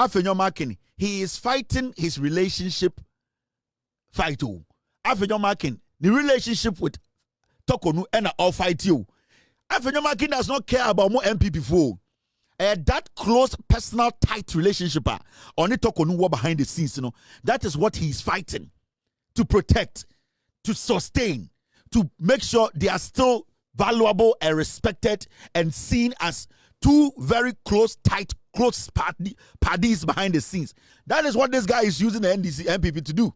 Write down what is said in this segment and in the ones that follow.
Afenyo Markin, he is fighting his relationship fight. Afenyo Markin, the relationship with Torkonu and all fight you. Afenyo Markin does not care about more MPP for. That close, personal, tight relationship on the Torkonu war behind the scenes, that is what he is fighting to protect, to sustain, to make sure they are still valuable and respected and seen as two very close, tight, close parties behind the scenes. That is what this guy is using the MPP to do.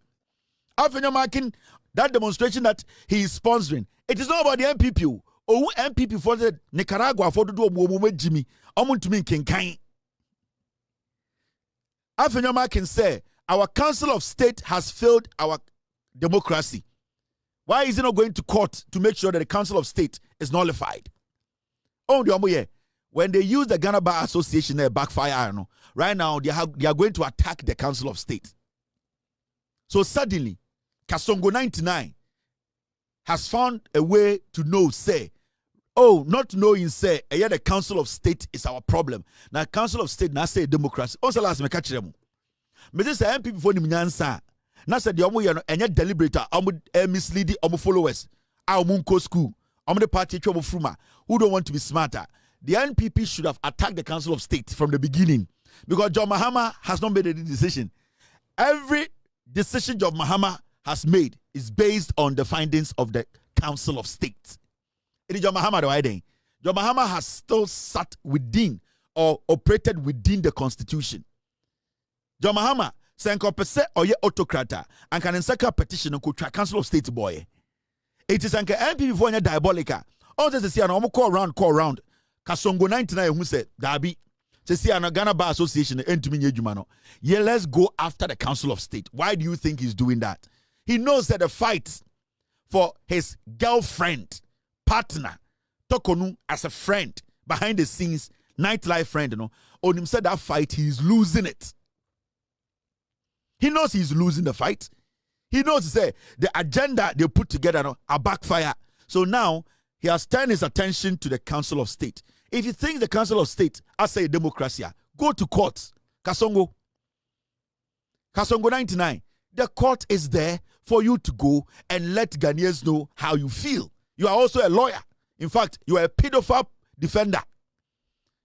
Afenyo Markin, that demonstration that he is sponsoring, it is not about the MPP. Oh, MPP for the Nicaragua for the do Jimmy. To mean Kinkain. Afenyo Markin say our Council of State has failed our democracy. Why is he not going to court to make sure that the Council of State is nullified? Oh, when they use the Ghana Bar Association, they backfire. Right now, they are going to attack the Council of State. So suddenly, Kasongo 99 has found a way to know, say, oh, not knowing, say, the Council of State is our problem. Now, Council of State, now say democracy. Also, last me catch them. Me just say MP before the Minyansa. Now say the omo and yet deliberator, misleading followers, our school, the party fruma, who don't want to be smarter. The NPP should have attacked the Council of State from the beginning because John Mahama has not made any decision. Every decision John Mahama has made is based on the findings of the Council of State. It is John Mahama, John Mahama has still sat within or operated within the Constitution. John Mahama, Sankopese or ye autocrata, and can insect petition and could try Council of State boy. It is Anka MP for any diabolica. All this is here, and call round. Kasongo 99 who said, Dabi, to see an Ghana Bar Association and to me, Jumano. Yeah, let's go after the Council of State. Why do you think he's doing that? He knows that the fight for his girlfriend, partner, Torkonu as a friend, behind the scenes, nightlife friend, on him said that fight, he's losing it. He knows he's losing the fight. He knows to say the agenda they put together are backfire. So now he has turned his attention to the Council of State. If you think the Council of State as a democracy, go to court. Kasongo 99. The court is there for you to go and let Ghanaians know how you feel. You are also a lawyer. In fact, you are a pedophile defender.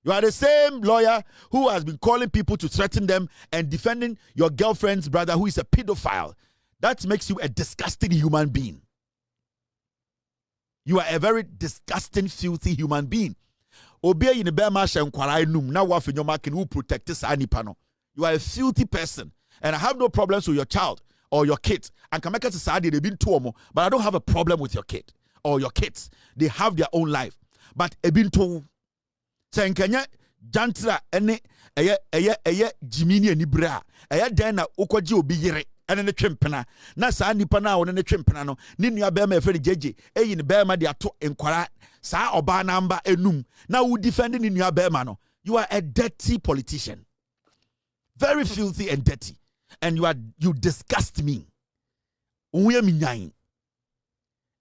You are the same lawyer who has been calling people to threaten them and defending your girlfriend's brother who is a pedophile. That makes you a disgusting human being. You are a very disgusting, filthy human being. Obey in the Bempah and kwakumanu now Afenyo Markin who protect this anipano. You are a filthy person, and I have no problems with your child or your kids. And can make it society they've been two more, but I don't have a problem with your kid or your kids. They have their own life. But been two. Senkanya jantra ene jimini ani bra den na ukwaji obi yere ene ne twempena na saa nipa na won ne twempena no ne nua be ma efere jeje eyi ne be ma de ato enkwara saa oba namba enum na wo defend ne nua be ma no. You are a dirty politician, very filthy and dirty, and you disgust me.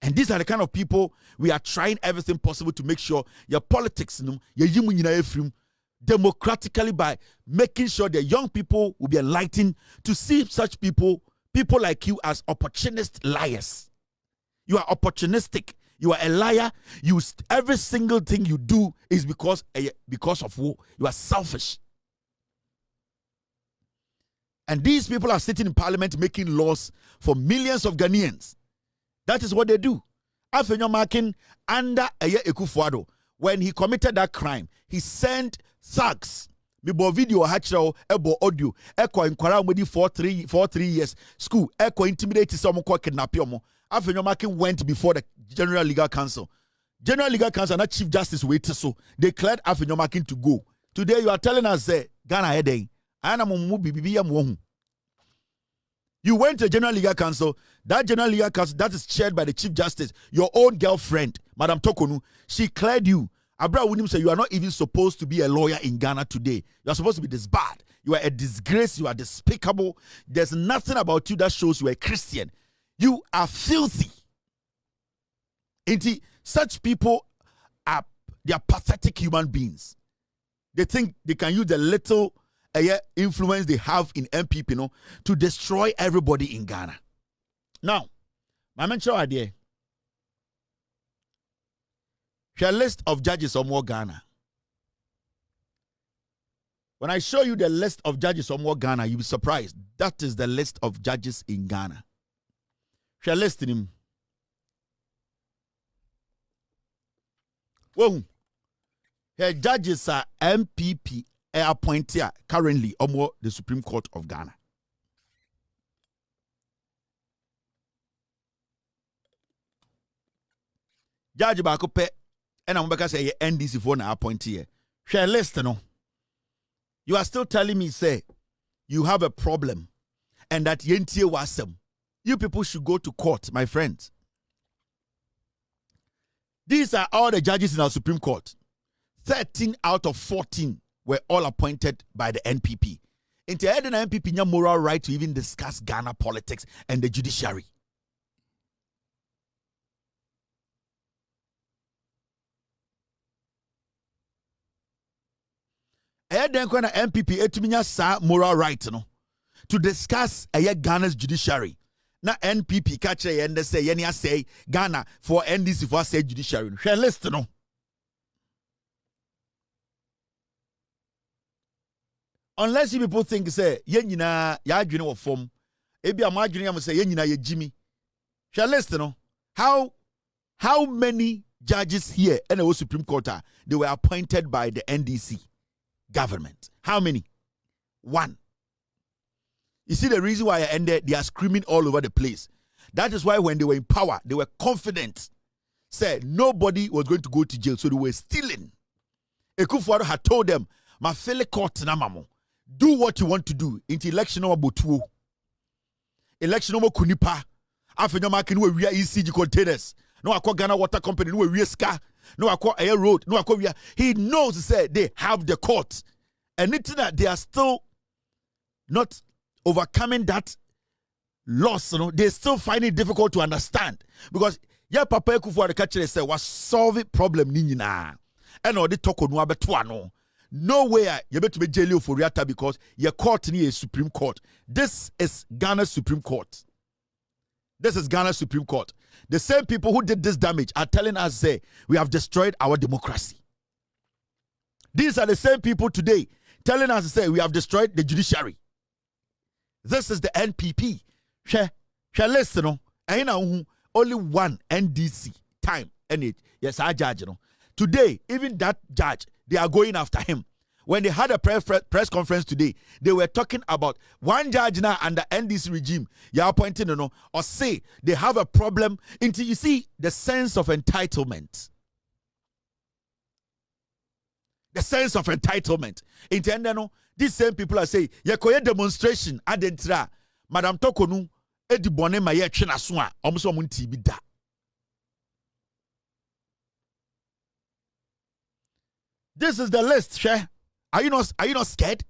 And these are the kind of people we are trying everything possible to make sure your politics democratically by making sure the young people will be enlightened to see such people like you as opportunist liars. You are opportunistic. You are a liar. Every single thing you do is because of war. You are selfish. And these people are sitting in parliament making laws for millions of Ghanaians. That is what they do. Afenyo Markin under Ekufuado, when he committed that crime, he sent thugs. Bibo video hachiro ebo audio eko inkwara modi for 3 years school eko intimidate some ko kidnap yomo. Afenyo Markin went before the General Legal Council. General Legal Council and Chief Justice waited so declared Afenyo Markin to go. Today you are telling us Ghana heading. You went to the General Legal Council. That General Legal Council, that is chaired by the Chief Justice, your own girlfriend, Madam Torkonu. She cleared you. Abra William said you are not even supposed to be a lawyer in Ghana today. You are supposed to be this bad. You are a disgrace. You are despicable. There's nothing about you that shows you are a Christian. You are filthy. Indeed, such people they are pathetic human beings. They think they can use the little influence they have in MPP, no, to destroy everybody in Ghana. Now, my mention idea. Share list of judges on more Ghana. When I show you the list of judges on more Ghana, you'll be surprised. That is the list of judges in Ghana. Share list in him. Whoa. Her judges are MPP appointed currently on the Supreme Court of Ghana. Judge Bakope and I'm going to say NDC for na appointee. Share list no. You are still telling me say you have a problem and that yentie wasem. You people should go to court, my friends. These are all the judges in our Supreme Court. 13 out of 14 were all appointed by the NPP. Into the NPP no moral right to even discuss Ghana politics and the judiciary. Then when MPP etuminya sa moral right no to discuss Ghana's judiciary. Na NPP catch and say yenya say Ghana for NDC for say judiciary. Share list no. Unless you people think say yenyina ya adwene wo fom. Ebi am adwene am say yenyina ye jimi. Share list no. How many judges here in the Supreme Court they were appointed by the NDC government? How many? One. You see the reason why I ended, they are screaming all over the place. That is why when they were in power, they were confident. Said nobody was going to go to jail, so they were stealing. Ekufuado had told them, "My fellow court na mamo, do what you want to do. Into election no obofuo, election no kunipa. Afenyo Markin we ECG containers. No akwa Ghana Water Company no we ska. No akwa air road. No akwa he knows say they have the court, and it's that they are still not overcoming that loss, you know, they still find it difficult to understand because papa Ekufuado the catcher say was solving problem ni nyina and all the Torkonu abeto no nowhere you better be jail for reata because your court ni a Supreme Court. This is Ghana's Supreme Court. This is Ghana's Supreme Court. The same people who did this damage are telling us say we have destroyed our democracy. These are the same people today telling us say we have destroyed the judiciary. This is the NPP. Share listen, no. Only one NDC time. And it yes, our judge, you know. Today, even that judge, they are going after him. When they had a press conference today, they were talking about one judge now under NDC regime. You are pointing, you know, or say they have a problem. Until you see the sense of entitlement. The sense of entitlement. Intendeno, these same people are saying, "Yekoye demonstration adentra, Madam Torkonu, edibone maye twena so a omso omunti bi da." This is the list, share. Are you not scared?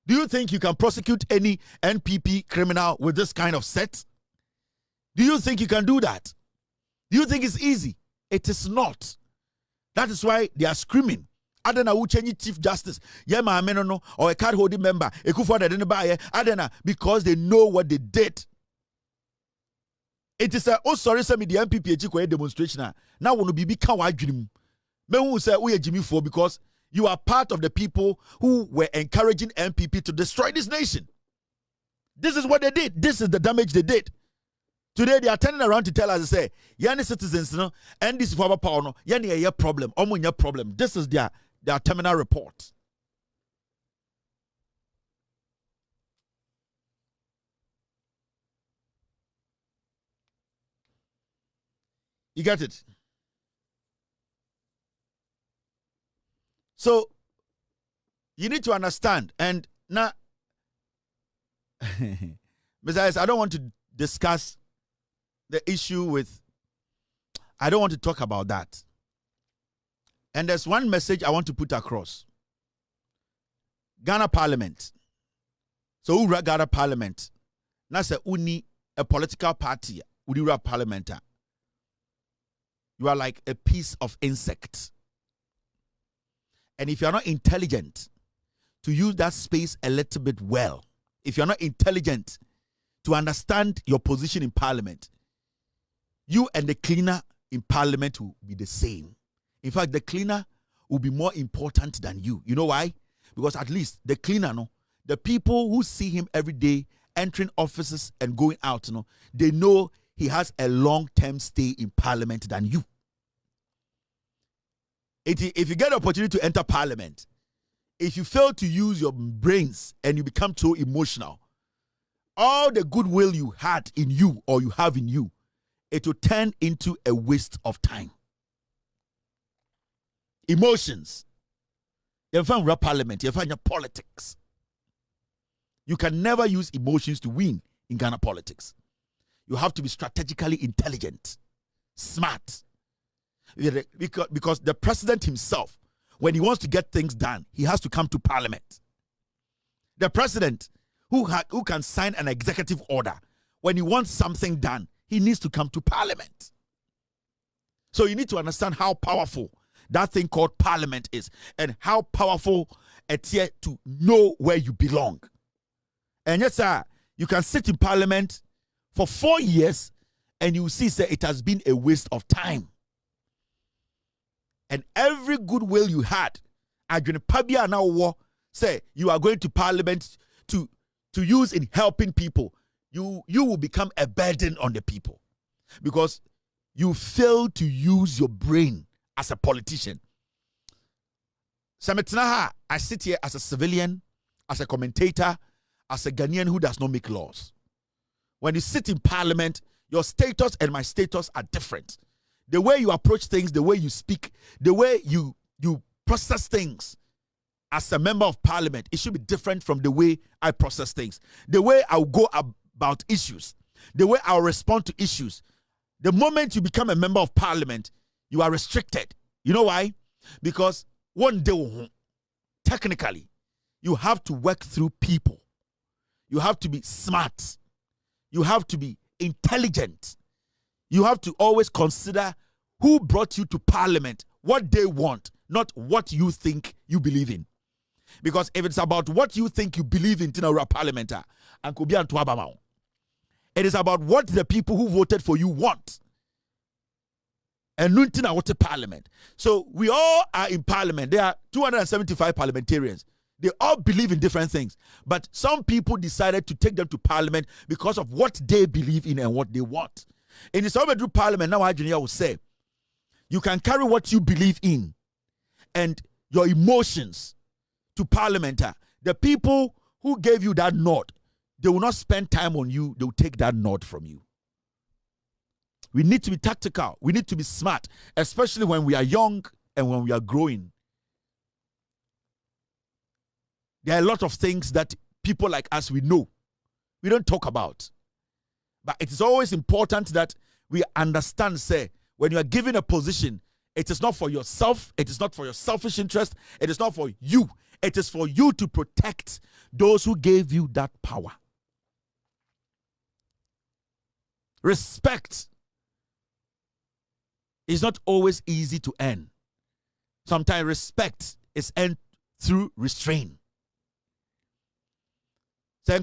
Do you think you can prosecute any NPP criminal with this kind of set? Do you think you can do that? Do you think it's easy? It is not. That is why they are screaming. Adena who change Chief Justice, ma no, or a card holding member, Ekufuado didn't buy Adena because they know what they did. It is a the MPP demonstration. Now want to be kawa dream. Me who say we Jimmy for because you are part of the people who were encouraging MPP to destroy this nation. This is what they did. This is the damage they did. Today they are turning around to tell us, say, "Yani citizens, no, and this for power, no, yani a problem, omunya problem." This is their terminal report. You get it? So you need to understand, and now, besides, I don't want to discuss the issue with, I don't want to talk about that. And there's one message I want to put across. Ghana Parliament. So who Ghana Parliament? That's a political party. Uri Parliament. You are like a piece of insect. And if you are not intelligent to use that space a little bit well, if you're not intelligent to understand your position in parliament, you and the cleaner in parliament will be the same. In fact, the cleaner will be more important than you. You know why? Because at least the cleaner, no, the people who see him every day entering offices and going out, no, they know he has a long-term stay in parliament than you. If you get the opportunity to enter parliament, if you fail to use your brains and you become too emotional, all the goodwill you had in you or you have in you, it will turn into a waste of time. Emotions. You find real parliament, you find your politics. You can never use emotions to win in Ghana politics. You have to be strategically intelligent, smart. Because the president himself, when he wants to get things done, he has to come to parliament. The president who can sign an executive order, when he wants something done, he needs to come to parliament. So you need to understand how powerful that thing called parliament is and how powerful it's here to know where you belong. And yes, sir, you can sit in parliament for 4 years and you see, sir, it has been a waste of time. And every goodwill you had, say you are going to parliament to use in helping people, you will become a burden on the people because you fail to use your brain as a politician. I sit here as a civilian, as a commentator, as a Ghanaian who does not make laws. When you sit in parliament, your status and my status are different. The way you approach things, the way you speak, the way you process things as a member of parliament, it should be different from the way I process things. The way I'll go about issues, the way I'll respond to issues. The moment you become a member of parliament, you are restricted. You know why? Because one day, technically, you have to work through people. You have to be smart. You have to be intelligent. You have to always consider who brought you to parliament, what they want, not what you think you believe in. Because if it's about what you think you believe in, it is about what the people who voted for you want. And nuntina what parliament. So we all are in parliament. There are 275 parliamentarians. They all believe in different things. But some people decided to take them to parliament because of what they believe in and what they want. In the Sovereign Parliament, now I will say, you can carry what you believe in and your emotions to parliament. The people who gave you that nod, they will not spend time on you. They will take that nod from you. We need to be tactical. We need to be smart, especially when we are young and when we are growing. There are a lot of things that people like us, we know. We don't talk about. But it is always important that we understand, say, when you are given a position, it is not for yourself. It is not for your selfish interest. It is not for you. It is for you to protect those who gave you that power. Respect is not always easy to earn. Sometimes respect is earned through restraint. All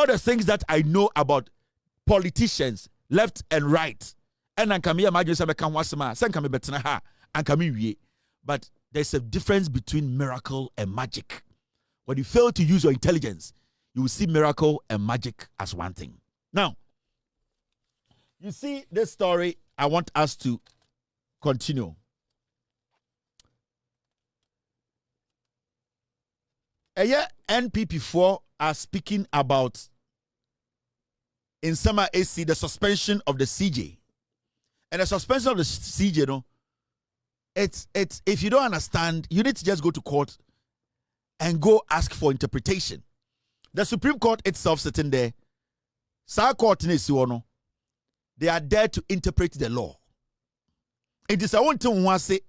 the things that I know about politicians, left and right, but there's a difference between miracle and magic. When you fail to use your intelligence, you will see miracle and magic as one thing. Now, you see this story, I want us to continue. NPP4 are speaking about in summer AC the suspension of the CJ. And the suspension of the CJ, no, it's if you don't understand, you need to just go to court and go ask for interpretation. The Supreme Court itself sitting there, they are there to interpret the law. It is I want to say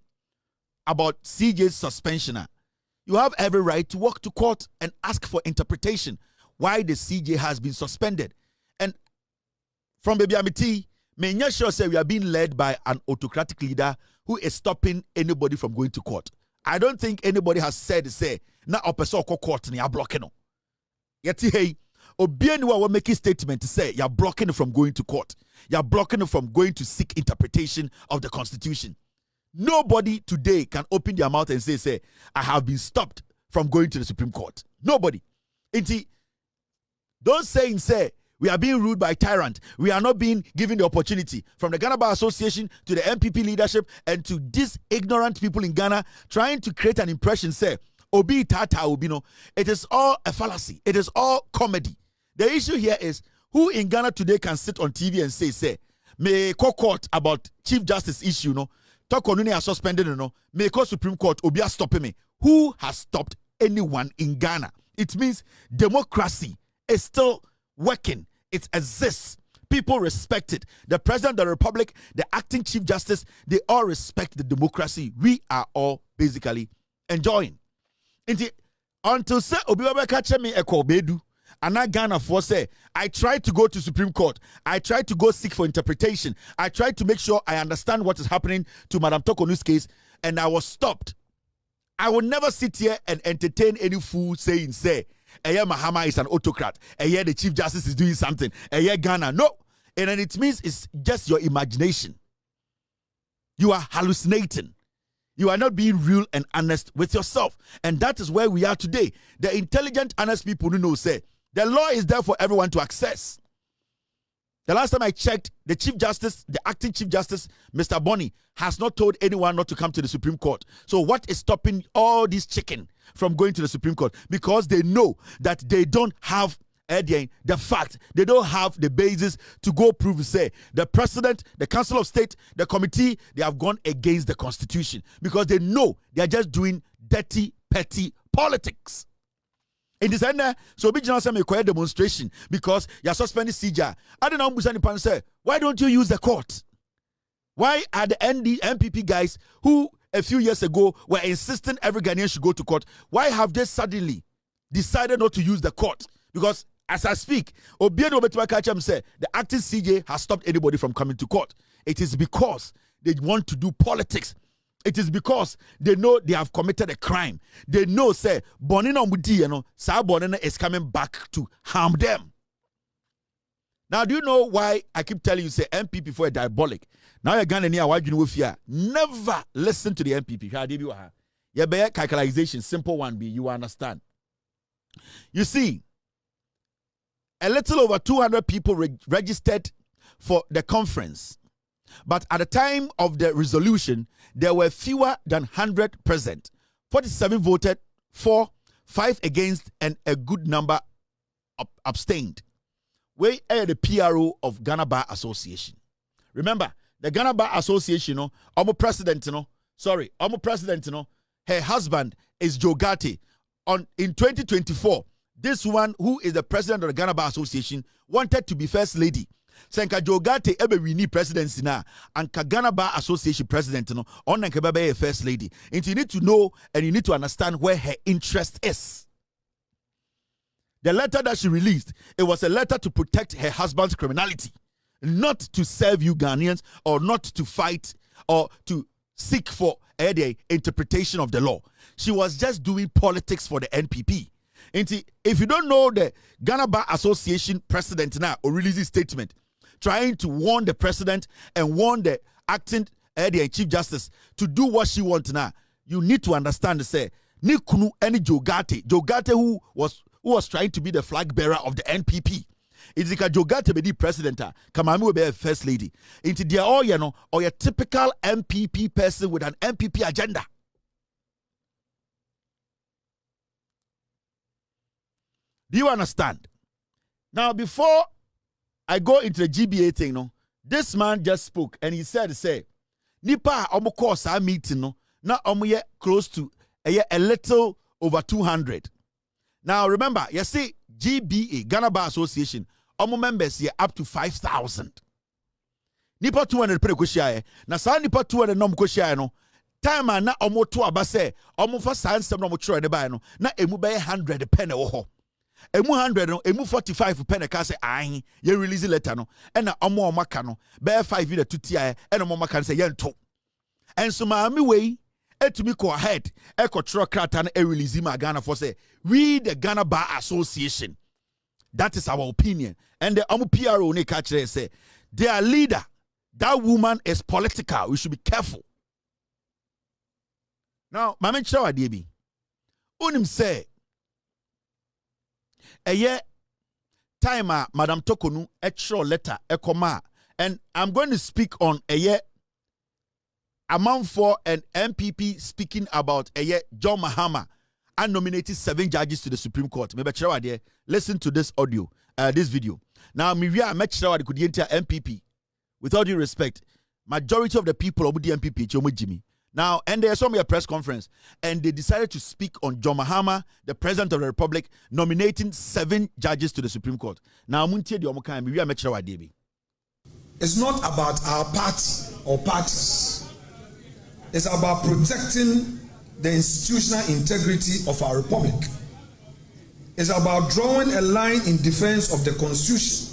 about CJ's suspension. You have every right to walk to court and ask for interpretation why the CJ has been suspended. And from Baby Amity, may not sure say we are being led by an autocratic leader who is stopping anybody from going to court. I don't think anybody has said, say, na opeso court ni blocking no. Yeti hey, obiani wa making statement to say you're blocking it from going to court. You're blocking it from going to seek interpretation of the Constitution. Nobody today can open their mouth and say, I have been stopped from going to the Supreme Court. Nobody. Those saying say we are being ruled by tyrant. We are not being given the opportunity from the Ghana Bar Association to the MPP leadership and to these ignorant people in Ghana trying to create an impression, say, Obi Tata Obino. It is all a fallacy. It is all comedy. The issue here is who in Ghana today can sit on TV and say, may court about Chief Justice issue, no? Torkonu has suspended, no? May call Supreme Court, Obi has stopped me. Who has stopped anyone in Ghana? It means democracy is still working. It exists. People respect it. The President of the Republic, the acting Chief Justice, they all respect the democracy we are all basically enjoying. Until say Obi catch me eko bedu, and I Ghana for say I tried to go to Supreme Court. I tried to go seek for interpretation. I tried to make sure I understand what is happening to Madam Torkonu's case, and I was stopped. I will never sit here and entertain any fool saying, say, Mahama is an autocrat. The Chief Justice is doing something. Ghana. No. And then it means it's just your imagination. You are hallucinating. You are not being real and honest with yourself. And that is where we are today. The intelligent, honest people who know say, the law is there for everyone to access. The last time I checked, the Chief Justice, the acting Chief Justice, Mr. Bonny, has not told anyone not to come to the Supreme Court. So what is stopping all these chicken from going to the Supreme Court? Because they know that they don't have the fact, they don't have the basis to go prove, say, the President, the Council of State, the committee, they have gone against the Constitution. Because they know they are just doing dirty, petty politics. In this end, so be general say a demonstration because you're suspending CJ. I don't know say, why don't you use the court? Why are the MPP guys who a few years ago were insisting every Ghanaian should go to court? Why have they suddenly decided not to use the court? Because as I speak, Obiano Betwakacham said the acting CJ has stopped anybody from coming to court. It is because they want to do politics. It is because they know they have committed a crime. They know, say, Bonina Mudi, Sa Bonina is coming back to harm them. Now, do you know why I keep telling you, say, MPP for a diabolic? Now you're going to near why you fear. Never listen to the MPP. Your calculation, simple one, be you understand. You see, a little over 200 people registered for the conference. But at the time of the resolution, there were fewer than 100 present. 47 voted for, 5 against, and a good number abstained. We are the PRO of Ghana Bar Association. Remember, the Ghana Bar Association, president, her husband is Jogate. In 2024, this one who is the president of the Ghana Bar Association wanted to be first lady. Senka Jogate ebe wini presidency na anka Ghana Bar Association president no on nanka be first lady. And you need to know and you need to understand where her interest is. The letter that she released, it was a letter to protect her husband's criminality, not to serve you Ghanaians or not to fight or to seek for the interpretation of the law. She was just doing politics for the NPP. And if you don't know the Ghana Bar Association president now or release his statement, trying to warn the president and warn the acting Chief Justice to do what she wants now, you need to understand, say, Nikunu any Jogate who was trying to be the flag bearer of the NPP. It's like a Jogate be the president, Kamami will be a first lady. Into the all or a typical MPP person with an MPP agenda. Do you understand? Now, before I go into the GBA thing, this man just spoke and he said, Nipa omo course our meeting, now omo close to a little over 200. Now, remember, you see, GBA, Ghana Bar Association, omo members here up to 5,000. Nipa 200 pre kweshia na sa nipa 200 nom kweshia no time na omo to abase omo fa science no mo chiro de ba no na emu be 100 pen wo ho. emu 100 no emu 45 pen ka say ahin ye release letter no e na omo maka no be 5 the tutia e na omo maka say ye nto enso maami wei etumi ko ahead e ko tro krata na e release ma Ghana for say we the Ghana Bar Association, that is our opinion, and the omo PRO ne ka kire say their leader, that woman is political, we should be careful. Now mama kire wa de bi unim say eye time Madam Torkonu extra letter ekoma, and I'm going to speak on eye amount for an MPP speaking about John Mahama and nominated 7 judges to the Supreme Court. Maybe listen to this audio, this video. Now, Mivia Mechrawa could enter MPP. With all due respect, majority of the people of the MPP, Jimmy. Now, and they saw me a press conference, and they decided to speak on John Mahama, the President of the Republic, nominating 7 judges to the Supreme Court. Now, Muntie di Omuka and Mivia Mechrawa Debi. It's not about our party or parties. It's about protecting the institutional integrity of our republic. It's about drawing a line in defense of the Constitution.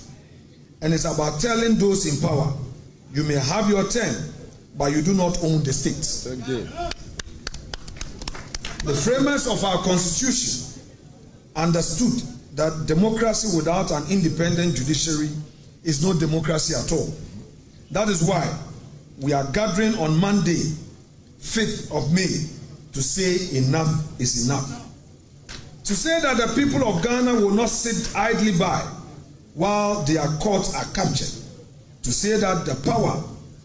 And it's about telling those in power, you may have your turn, but you do not own the state. Thank you. The framers of our Constitution understood that democracy without an independent judiciary is no democracy at all. That is why we are gathering on Monday, 5th of May, to say enough is enough. To say that the people of Ghana will not sit idly by while their courts are captured. To say that the power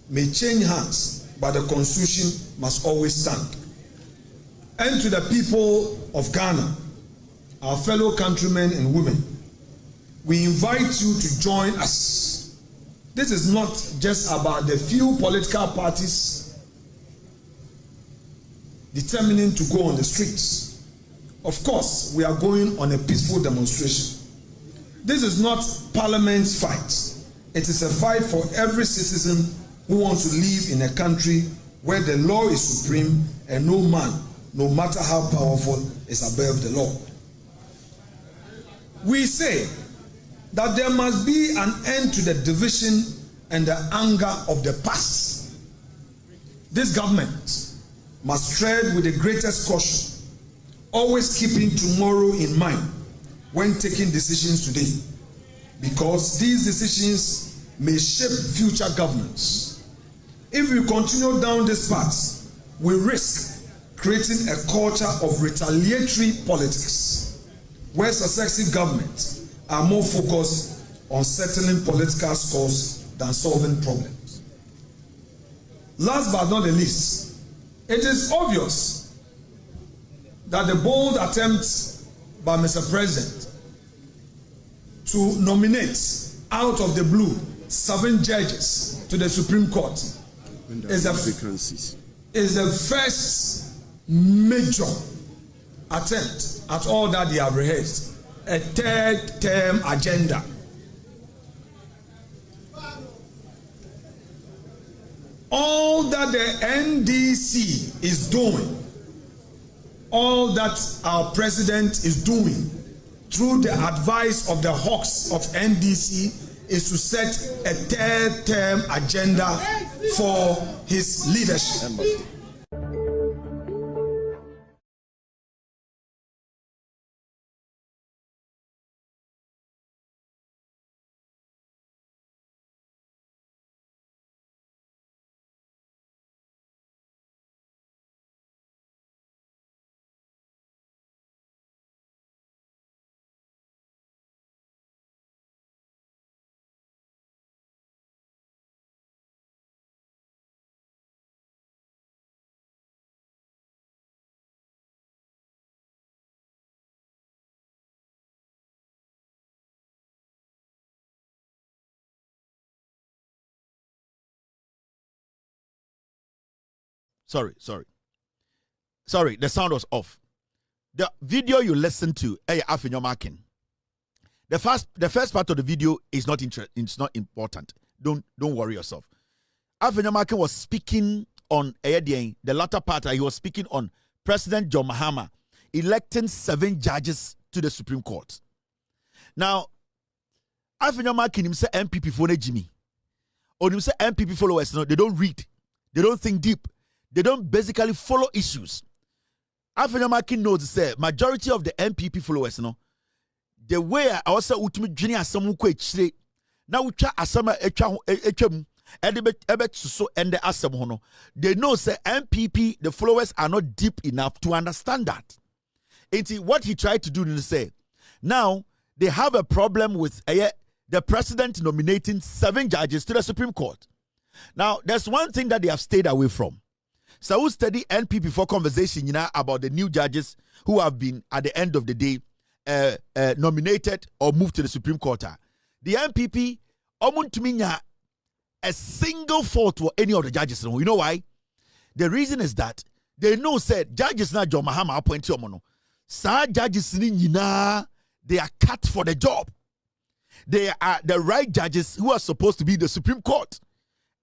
may change hands, but the Constitution must always stand. And to the people of Ghana, our fellow countrymen and women, we invite you to join us. This is not just about the few political parties determining to go on the streets. Of course, we are going on a peaceful demonstration. This is not Parliament's fight. It is a fight for every citizen who wants to live in a country where the law is supreme and no man, no matter how powerful, is above the law. We say that there must be an end to the division and the anger of the past. This government must tread with the greatest caution, always keeping tomorrow in mind when taking decisions today, because these decisions may shape future governance. If we continue down this path, we risk creating a culture of retaliatory politics, where successive governments are more focused on settling political scores than solving problems. Last but not the least, it is obvious that the bold attempt by Mr. President to nominate out of the blue 7 judges to the Supreme Court is the first major attempt at all that they have rehearsed, a 3rd term agenda. All that the NDC is doing, all that our president is doing through the advice of the hawks of NDC is to set a 3rd term agenda for his leadership. Sorry, the sound was off. The video you listened to, Afenyo Markin. The first part of the video is not it's not important. Don't worry yourself. Afenyo Markin was speaking on the latter part. He was speaking on President John Mahama electing 7 judges to the Supreme Court. Now, Afenyo Markin him say MPP for Jimmy. Or him say MPP followers, no, they don't read. They don't think deep. They don't basically follow issues. Afenyo Markin knows say majority of the MPP followers, no, the way I also ultimate junior asam ko echire na utwa asama etwam ebet so and the asam ho no, they know say MPP the followers are not deep enough to understand that. What he tried to do is say now they have a problem with the president nominating 7 judges to the Supreme Court. Now, there's one thing that they have stayed away from. So we study NPP for conversation, about the new judges who have been, at the end of the day, nominated or moved to the Supreme Court. The NPP, a single fault for any of the judges. You know why? The reason is that they know said judges na John Mahama appointed omono. Sa judges they are cut for the job. They are the right judges who are supposed to be the Supreme Court.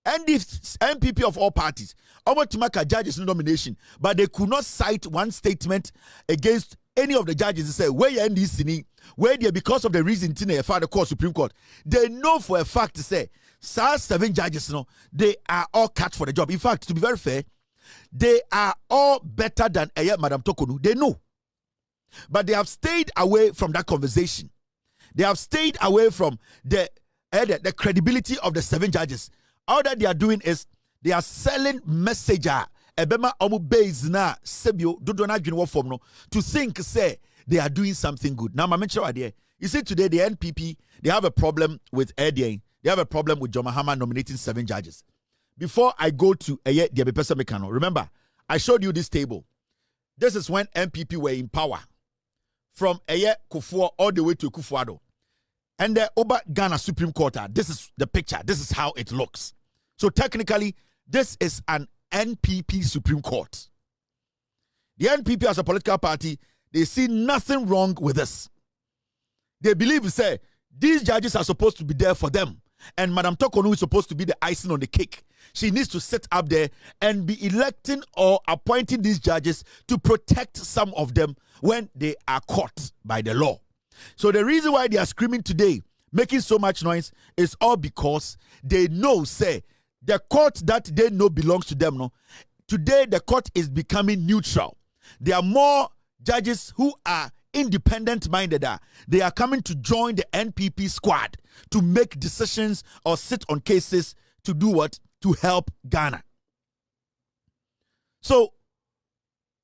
And if MPP of all parties, almost to make a judge's nomination, but they could not cite one statement against any of the judges and say, where you end this thing, where they because of the reason they filed the court Supreme Court. They know for a fact to say, 7 judges, they are all cut for the job. In fact, to be very fair, they are all better than Madam Torkonu. They know. But they have stayed away from that conversation. They have stayed away from the credibility of the 7 judges. All that they are doing is they are selling messenger ebema omu base na sebio dodo na adwene form no to think say they are doing something good. Now mention idea. You see today the NPP they have a problem with They have a problem with John Mahama nominating 7 judges. Before I go to the person mekano, remember I showed you this table. This is when NPP were in power from Kufuor all the way to Kufuor. And the Ghana Supreme Court, this is the picture. This is how it looks. So technically, this is an NPP Supreme Court. The NPP as a political party, they see nothing wrong with this. They believe, say, these judges are supposed to be there for them. And Madam Torkonu is supposed to be the icing on the cake. She needs to sit up there and be electing or appointing these judges to protect some of them when they are caught by the law. So the reason why they are screaming today, making so much noise, is all because they know, say, the court that they know belongs to them. No, today the court is becoming neutral. There are more judges who are independent-minded. They are coming to join the NPP squad to make decisions or sit on cases to do what? To help Ghana. So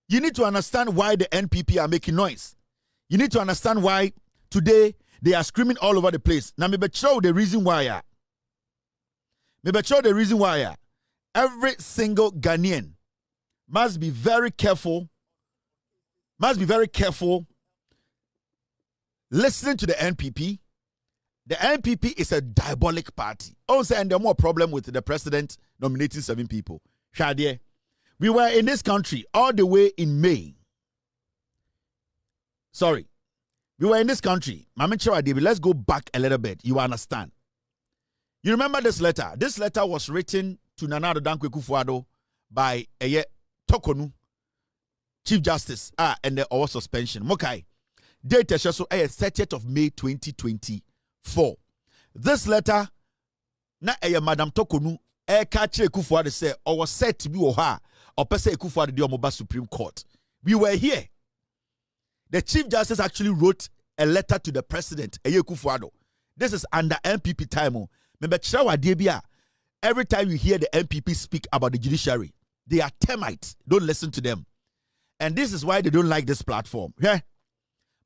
you need to understand why the NPP are making noise. You need to understand why today they are screaming all over the place. Now, maybe show the reason why. Every single Ghanaian must be very careful. Listening to the NPP. The NPP is a diabolic party. Also, and there's more problem with the president nominating 7 people. Shadie, we were in this country all the way in May. Sorry. We were in this country. Let's go back a little bit. You understand. You remember this letter? This letter was written to Nana Addo Dankwa Akufo-Addo by Torkonu, Chief Justice, and the our suspension. Mokai. Date is 30th of May 2024. This letter, na Madam Torkonu, Kache Akufo-Addo say, or was said to be Oha, or Pese Akufo-Addo di Omoba Supreme Court. We were here. The Chief Justice actually wrote a letter to the President, Akufo-Addo. This is under NPP time. Every time you hear the NPP speak about the judiciary, they are termites. Don't listen to them. And this is why they don't like this platform. Yeah?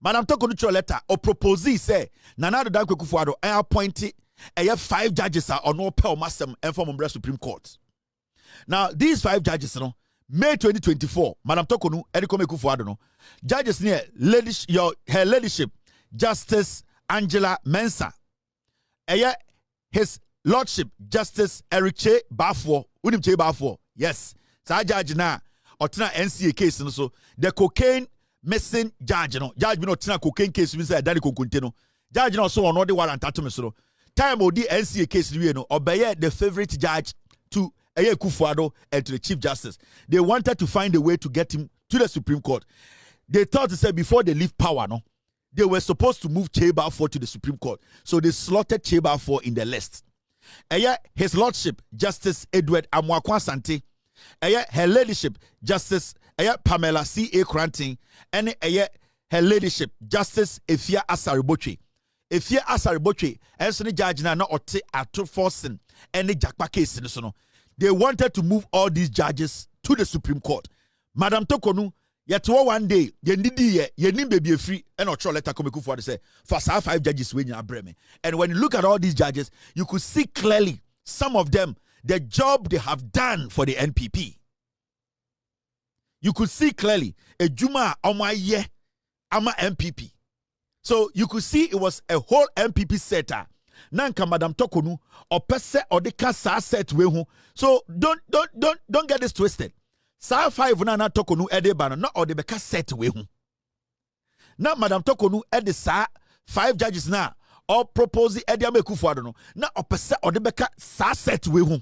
Madam Torkonu letter or propose say, Nana Addo Dankwa Akufo-Addo appointed 5 judges on all Pel Masem and from Supreme Court. Now, these 5 judges, May 2024, Madam Torkonu, Erikome Akufo-Addo, judges near her ladyship, Justice Angela Mensah. His Lordship, Justice Eriche Bafour, Unimche Bafour. Yes. Sa judge na, otina NCA case, so the cocaine missing judge, judge no tina cocaine case, we say, Daddy Kokunteno. Judge no so on all the warrant at time of the NCA case, obey the favorite judge to Akufo-Addo and to the Chief Justice. They wanted to find a way to get him to the Supreme Court. They thought to say before they leave power, they were supposed to move Balfour to the Supreme Court. So they slotted Balfour in the list. His Lordship, Justice Edward Amoakwa Sante. Her Ladyship, Justice Pamela C.A. Cranting. And her Ladyship, Justice Efia Asaribotwe. Efia Asaribotwe, and judge na ote ato forcing any Jakpa case. They wanted to move all these judges to the Supreme Court. Madam Torkonu, yet one day, ye baby free, and not sure letter come for say, for 5 judges when you are breme. And when you look at all these judges, you could see clearly some of them, the job they have done for the NPP. You could see clearly a Juma Oma ye Ama MPP. So you could see it was a whole MPP setter. Nanka Madam Torkonu or pese or the kasa set we hu. So don't get this twisted. Sa 5 na Torkonu edebano not or the beka set we hu. Now Madam Torkonu edi sa 5 judges na or propose edi amekufuado no. Na or pese or the beka sa set we hu.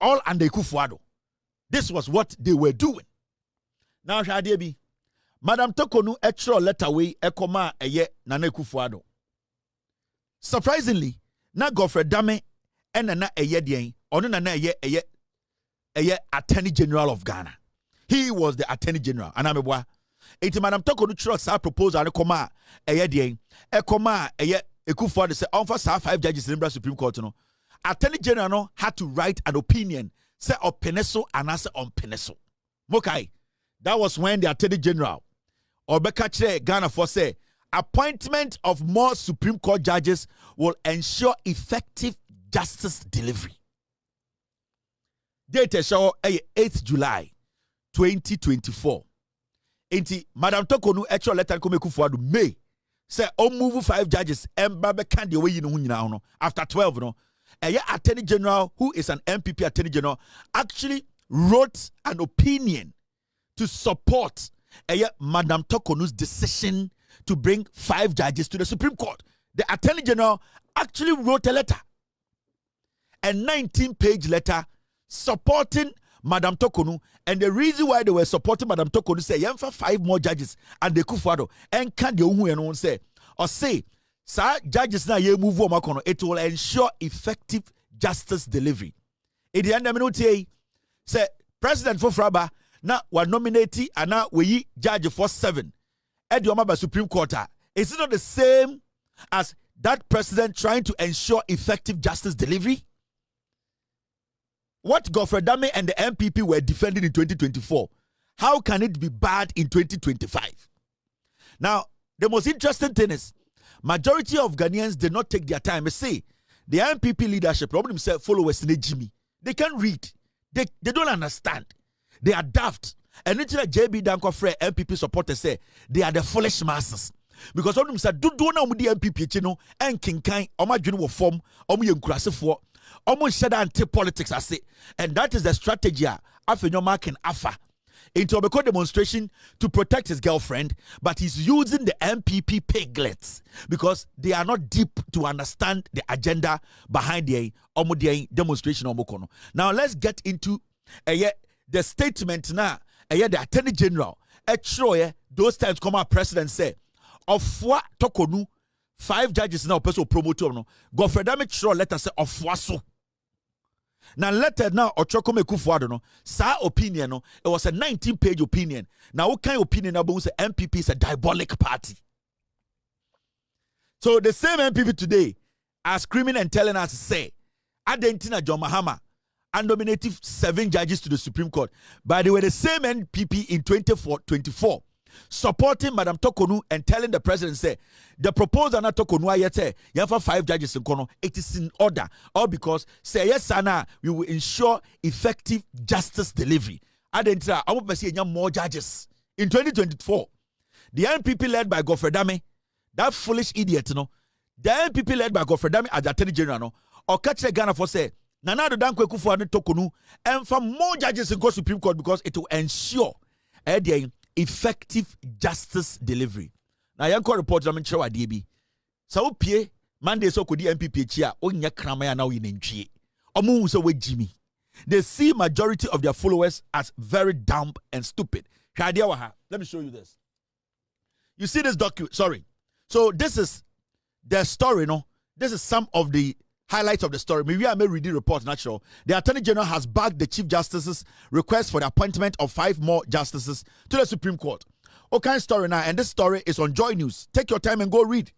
All under Kufuado. This was what they were doing. Now Shadi Madam Torkonu extra letter way ekoma eye Nana Kufuado. Surprisingly, na Godfrey Dame and na eye dien ono na eye Attorney General of Ghana. He was the Attorney General. Anamebwa. Eti Madam Torkonu trust our proposal ekoma eye dien ekoma eye Kufuado say on for 5 judges in the Supreme Court no. Attorney General no had to write an opinion say openeso and answer on peneso. Mokai. That was when the Attorney General Obekachre Ghana for say appointment of more Supreme Court judges will ensure effective justice delivery. Date show 8th July 2024. Inti Madam Torkonu actual letter come Kufuado May say move 5 judges and babe can the way you know after 12 no. Attorney General who is an MPP Attorney General actually wrote an opinion to support Madam Torkonu's decision to bring 5 judges to the Supreme Court. The Attorney General actually wrote a letter, a 19-page letter supporting Madam Torkonu, and the reason why they were supporting Madam Torkonu say for 5 more judges and the Kufuado and can the say or say sir judges na ye move on it will ensure effective justice delivery. In the end of the minute say President Fofraba na wa nominate ana we judge for 7 Edioma Supreme Court. Is it not the same as that president trying to ensure effective justice delivery? What Godfrey Dame and the MPP were defending in 2024, how can it be bad in 2025? Now, the most interesting thing is, majority of Ghanaians did not take their time. Say, the MPP leadership, problem themselves, followers in Jimmy. They can't read. They don't understand. They are daft. And it's like JB Danko Frey, MPP supporters say, they are the foolish masses. Because all of them said, do not with the MPP, you know, and King Kai, Oma Junior form, Omu Yankrasi for, Omu Shada anti-politics, I say. And that is the strategy, Afenyo Markin Afa. Into a demonstration to protect his girlfriend, but he's using the MPP piglets because they are not deep to understand the agenda behind the demonstration. Now let's get into the statement now. The Attorney General, those times come out president say, of what Torkonu 5 judges now person promoter no. Godfrey Dame letter say of so. Now letter now Ochokome Kufuado no sa opinion no it was a 19-page opinion. Now what kind of opinion about say MPP is a diabolic party. So the same MPP today are screaming and telling us say Adentina John Mahama and nominated 7 judges to the Supreme Court. But they were the same MPP in 2024 supporting Madam Torkonu and telling the president say the proposal na Torkonu ayete you have 5 judges in Kono, it is in order, all because say yes sana we will ensure effective justice delivery. Adentra I want to see more judges in 2024. The MPP led by Godfrey Dame, that foolish idiot no, the MPP led by Godfrey Dame as the Attorney General no, or catch the Ghana for say Nana do Dankwe Kufuado Torkonu and for more judges in Supreme Court because it will ensure effective justice delivery. Now, young report I'm sure DB. So, P. Monday so could the MPP chair on your crammer now in NG. Omu so with Jimmy. They see majority of their followers as very dumb and stupid. Let me show you this. You see this document? Sorry. So this is the story, no? This is some of the highlights of the story. Maybe I may read the report, not sure. The Attorney General has backed the Chief Justice's request for the appointment of 5 more justices to the Supreme Court. Okay, story now, and this story is on Joy News. Take your time and go read.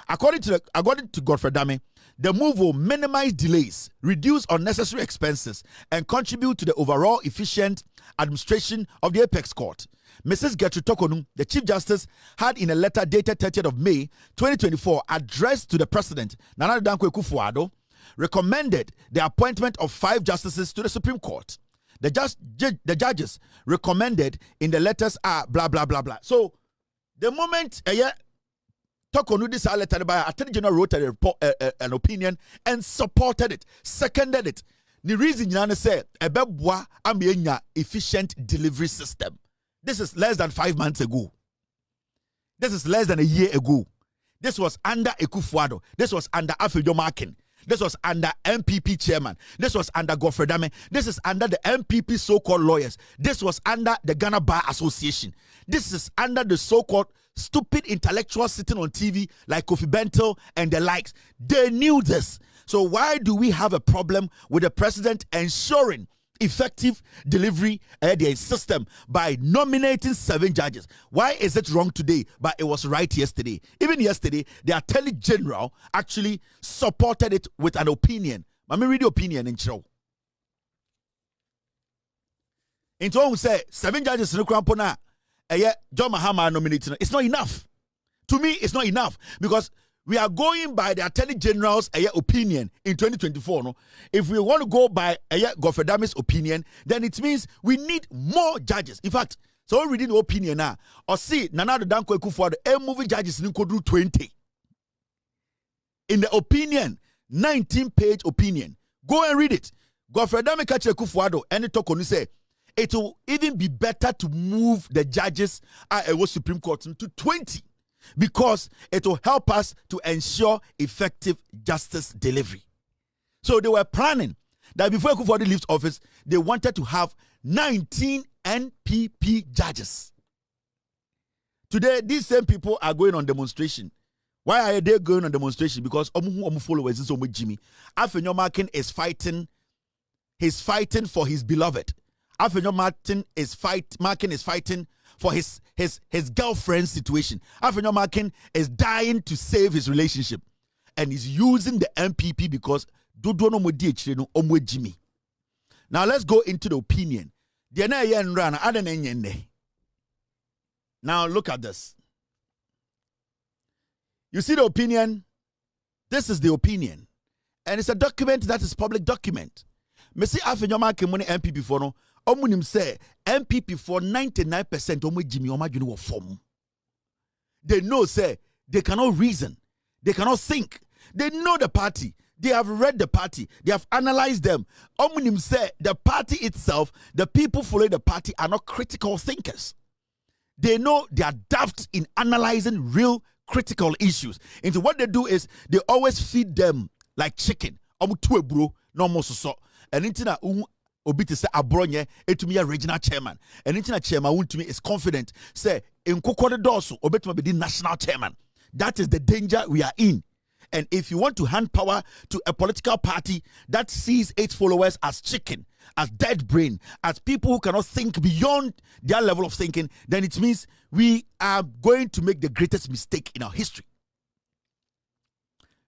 According to Godfrey Dame, the move will minimize delays, reduce unnecessary expenses, and contribute to the overall efficient administration of the Apex Court. Mrs. Torkonu, the Chief Justice, had in a letter dated 30th of May 2024 addressed to the President, Nana Dankwa Akufo-Addo, recommended the appointment of 5 justices to the Supreme Court. The judges recommended in the letters are blah, blah, blah, blah. So, the moment Torkonu this letter by Attorney General wrote a report, an opinion and supported it, seconded it. The reason you say ebebwa amenya efficient delivery system. This is less than 5 months ago. This is less than a year ago. This was under Akufo-Addo. This was under Afenyo Markin. This was under MPP chairman. This was under Godfrey Dame. This is under the MPP so-called lawyers. This was under the Ghana Bar Association. This is under the so-called stupid intellectuals sitting on TV like Kofi Bento and the likes. They knew this. So why do we have a problem with the president ensuring effective delivery the system by nominating 7 judges? Why is it wrong today, but it was right yesterday? Even yesterday, the Attorney General actually supported it with an opinion. Let me read the opinion in show. Into who say 7 judges in the Krampona, John Mahama nominating. It's not enough. To me, it's not enough because we are going by the Attorney General's opinion in 2024. No? If we want to go by Godfrey Dame's opinion, then it means we need more judges. In fact, so we reading the opinion now. Or see, Nana Dankwa Akufo-Addo, moving judges in 20. In the opinion, 19-page opinion. Go and read it. Godfrey Dame catch Akufo-Addo and Torkonu say it will even be better to move the judges at a Supreme Court to 20. Because it will help us to ensure effective justice delivery. So they were planning that before Akufo-Addo leaves office, they wanted to have 19 NPP judges. Today, these same people are going on demonstration. Why are they going on demonstration? Because followers is Jimmy. Afenyo Markin is fighting. He's fighting for his beloved. Afenyo Markin is fighting for his girlfriend's situation. Afenyo Markin is dying to save his relationship. And he's using the MPP because Jimmy. Now let's go into the opinion. Now look at this. You see the opinion? This is the opinion. And it's a document that is public document. Me see Afenyo Markin money MPP for no. Omunim say MPP for 99% omu Jimmy omajuni wo form. They know say they cannot reason, they cannot think. They know the party. They have read the party. They have analyzed them. Omunim say the party itself, the people following the party are not critical thinkers. They know they are daft in analyzing real critical issues. And so what they do is they always feed them like chicken. Omu tuwe bro no mo so. And intina Obiti say abronye etumi ya regional chairman. And intina chairman wuntumi is confident say in kokode dosu obetuma be the national chairman. That is the danger we are in. And if you want to hand power to a political party that sees its followers as chicken, as dead brain, as people who cannot think beyond their level of thinking, then it means we are going to make the greatest mistake in our history.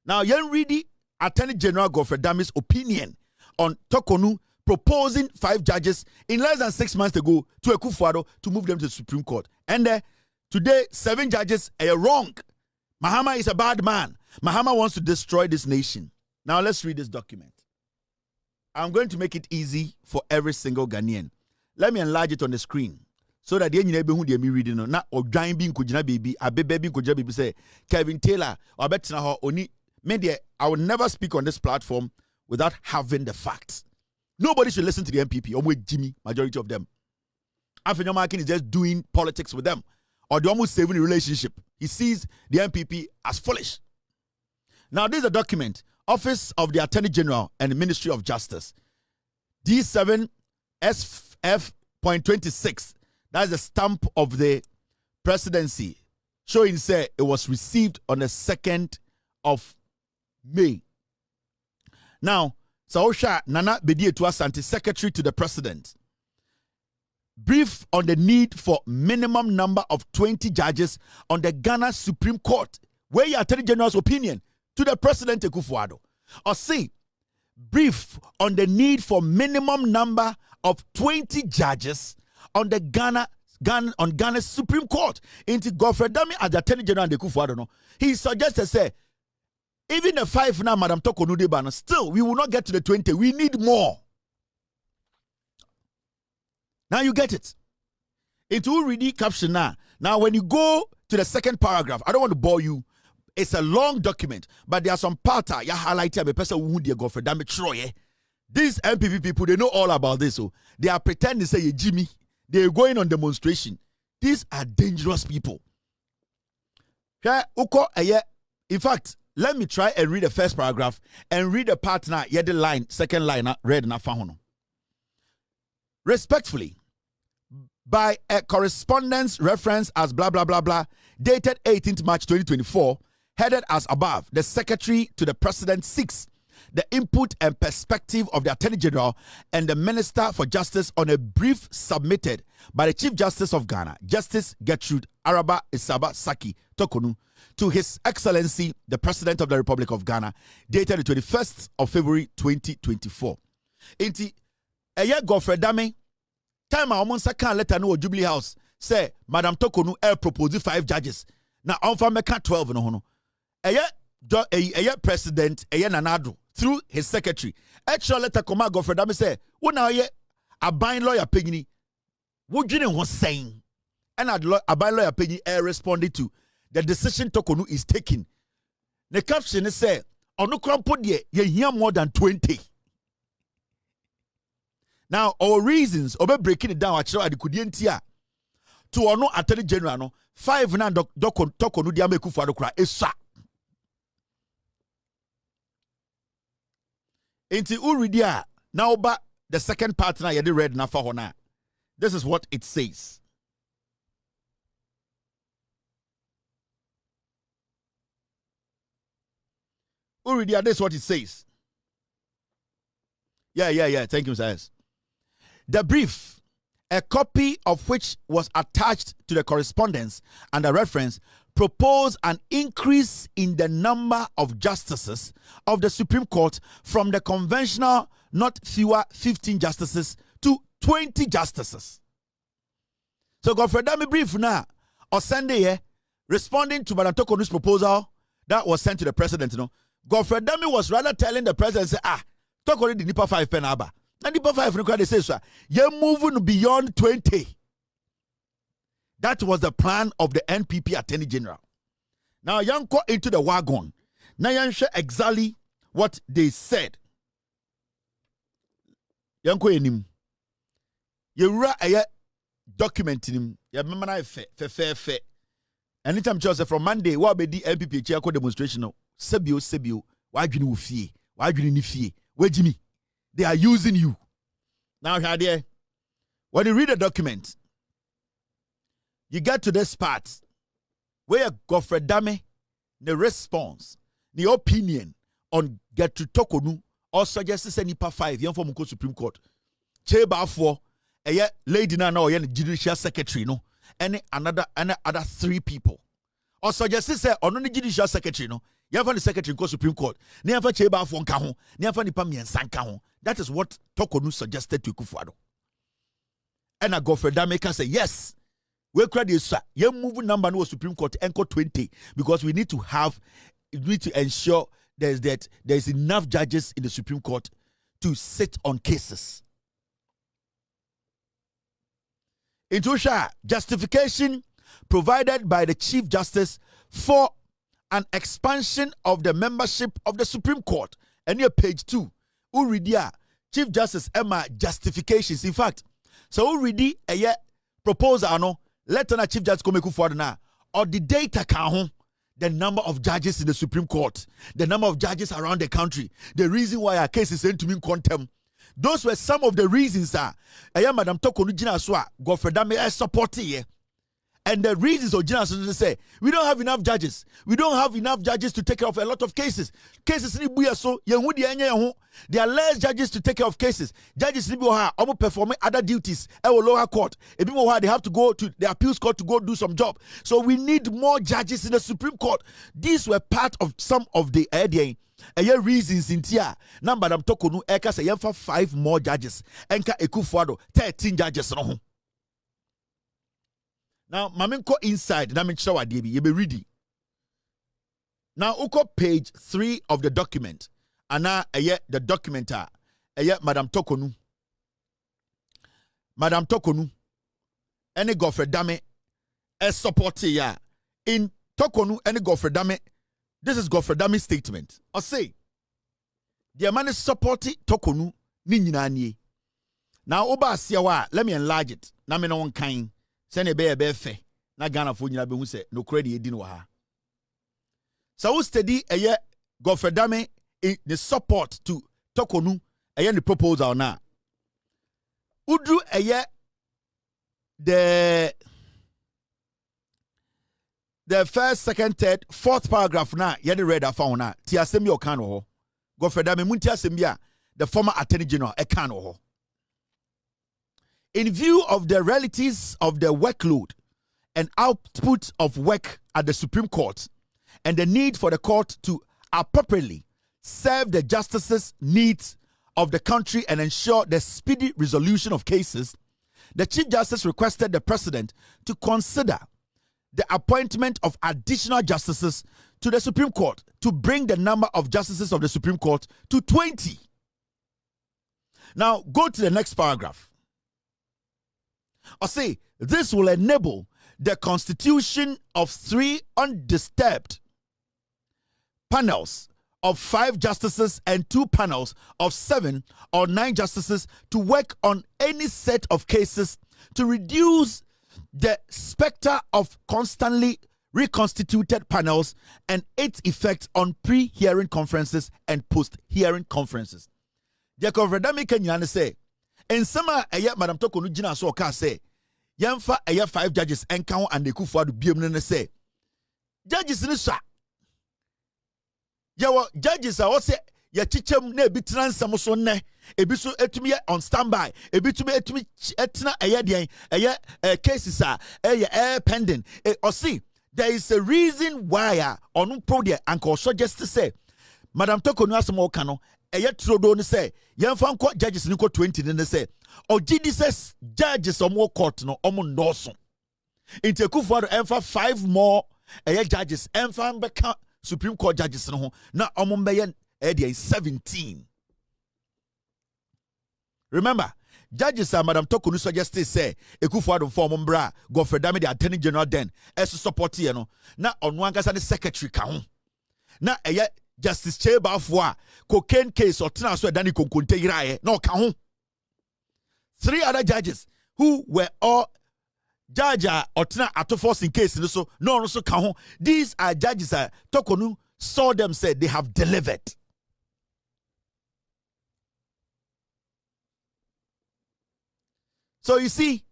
Now, you read the Attorney General Godfrey Dame's opinion on Torkonu proposing 5 judges in less than 6 months ago to Akufo-Addo to move them to the Supreme Court. And today, 7 judges are wrong. Mahama is a bad man. Mahama wants to destroy this nation. Now let's read this document. I'm going to make it easy for every single Ghanaian. Let me enlarge it on the screen so that the neighbor who they me reading no na odwan bi nkojina baby abebe bi nkojina baby say Kevin Taylor or betina ho oni media. I will never speak on this platform without having the facts. Nobody should listen to the MPP or with Jimmy, majority of them. Afenyo Markin is just doing politics with them, or they're almost saving the relationship. He sees the MPP as foolish. Now, this is a document, Office of the Attorney General and the Ministry of Justice, D7 SF.26. That is the stamp of the presidency. showing say it was received on the 2nd of May. Now, Saosha Nana Bedietu Asante, Secretary to the President, brief on the need for minimum number of 20 judges on the Ghana Supreme Court, where your Attorney General's opinion to the President Akufo-Addo. Or say, brief on the need for minimum number of 20 judges on the Ghana's Supreme Court. Into Godfrey Dami as the Attorney General and Akufo-Addo, no, he suggested say, even the 5 now, Madam Torkonu de Bana, still we will not get to the 20. We need more. Now you get it. It will read the caption now. Now when you go to the 2nd paragraph, I don't want to bore you. It's a long document, but there are some parts you highlight a person who would go for damage. These MPP people, they know all about this. So they are pretending to say Jimmy. They're going on demonstration. These are dangerous people. In fact, let me try and read the first paragraph and read the part now. Yeah, the line, 2nd line, read na fahono. Respectfully, by a correspondence reference as blah blah blah blah, dated 18th March 2024, headed as above, the Secretary to the President seeks the input and perspective of the Attorney General and the Minister for Justice on a brief submitted by the Chief Justice of Ghana, Justice Gertrude Araba Isaba Saki Torkonu, to His Excellency, the President of the Republic of Ghana, dated the 21st of February 2024. Inti, eye Godfrey Dame, time a woman second letter no Jubilee House, say, Madam Torkonu propose 5 judges. Now, on for meka 12 no. Eye President, eye Nanado, through his secretary. Extra letter come Godfrey Dame say, what now ye a bind lawyer Peggy? What you was saying? And a bind lawyer Peggy responded to the decision Torkonu is taking. The caption is say, on no put ye hear more than 20. Now, our reasons of breaking it down actually the kudientia to ono Attorney General no 5 na Torkonu dia meku fado kra esa. Inti uridia now ba the 2nd part na yedi read na fa hona. This is what it says. Uridia, this is what it says. Yeah. Thank you, Mr. S. The brief, a copy of which was attached to the correspondence and the reference, proposed an increase in the number of justices of the Supreme Court from the conventional not fewer 15 justices to 20 justices. So Godfrey Dame brief now, on Sunday, responding to Madam Torkonu's proposal that was sent to the President, Godfrey Dame was rather telling the President, say, Torkonu the Nipa 5 pen aba. And Nipa 5 they say, so you're moving beyond 20. That was the plan of the NPP Attorney General. Now, young go into the wagon. Now, young share exactly what they said. Young go in him. You write a document in him. You remember fair. Anytime Joseph from Monday, what be the NPP chair demonstration? Sebio. Why do you fear? Why do you fear? Where Jimmy? They are using you. Now, here, when you read the document, you get to this part where Godfrey Dame, the response, the opinion on get to Torkonu or suggests a Nipa 5, young from Supreme Court. Cheba for a lady now, a judicial secretary, no, and other 3 people. Or suggests a on the judicial secretary, no, you have the secretary in Supreme Court. Never Cheba for Kahon, never Nipa Mian Sankahon. That is what Torkonu suggested to Akufo-Addo. And a Godfrey Dame can say, yes. We credit sir. You move number no Supreme Court anchor 20 because we need to ensure there's enough judges in the Supreme Court to sit on cases. Into justification provided by the Chief Justice for an expansion of the membership of the Supreme Court. And here page 2. Uridia Chief Justice Emma justifications. In fact, so Uridi a proposal no. Let the Chief Justice come forward now. Or the data count the number of judges in the Supreme Court, the number of judges around the country, the reason why our case is sent to me in contempt. Those were some of the reasons. Madam Torkonu Jina Swa, Godfrey Dame support here. And the reasons of general say we don't have enough judges. We don't have enough judges to take care of a lot of cases. Cases ni buya so there are less judges to take care of cases. Judges ni buha performing other duties. Lower court. They have to go to the appeals court to go do some job. So we need more judges in the Supreme Court. These were part of some of the reasons in here. Now, Madam Torkonu Eka say for 5 more judges. Enka Ekufuado 13 judges. Now, Maminko inside, na menkyerɛ wade bi, yebe ready. Now, uko page 3 of the document. Ana the document Madam Torkonu. Madam Torkonu. Any Godfrey Dame support ya. In Torkonu, any Godfrey Dame. This is Godfrey Dame's statement. I say, the man is supporting Torkonu ni nyina nie. Now, oba asiawa, let me enlarge it. Na me no one kind. Sene be fe na Ghana fo nyina be hu se no credit edi no ha. So we study Godfrey Dame in the support to Torkonu the proposal na. Udru the first, second, third, fourth paragraph na the read afa na ti asem yo kan ho. Godfrey Dame munti asem bia the former attorney general e kan ho. In view of the realities of the workload and output of work at the Supreme Court and the need for the court to appropriately serve the justices' needs of the country and ensure the speedy resolution of cases, the Chief Justice requested the President to consider the appointment of additional justices to the Supreme Court to bring the number of justices of the Supreme Court to 20. Now, go to the next paragraph. Or say, this will enable the constitution of 3 undisturbed panels of 5 justices and 2 panels of 7 or 9 justices to work on any set of cases to reduce the specter of constantly reconstituted panels and its effect on pre-hearing conferences and post-hearing conferences. The Godfrey Dame say, in summer, Madam Torkonu Jina so ka say, Yamfa 5 judges and count and the Kufuado Biomne say, judges in the sa. Yawa judges are also ya chichem ne bitran samoso ne ebiso etumi on standby ebitumi etumi etna den cases are pending or see there is a reason why on pro there anko suggest to say Madam Torkonu asemo kano trodo ne say yemfa nko judges ni ko 20 ne say o GDS judges omo court no omo ndoso inte Kufuado emfa 5 more judges emfa mbeka Supreme Court judges no na omo mbeye 17. Remember, judges are Madam Torkonu suggested say Ekufuado form bra Godfrey Dame the Attorney General then as support here no na onwankasa the secretary ka ho na Justice Chebafo cocaine case or tena so dani konkonte yirae na ka ho 3 other judges who were all judge or tena atofos in case so no so ka ho. These are judges Torkonu saw them said they have delivered. So you see,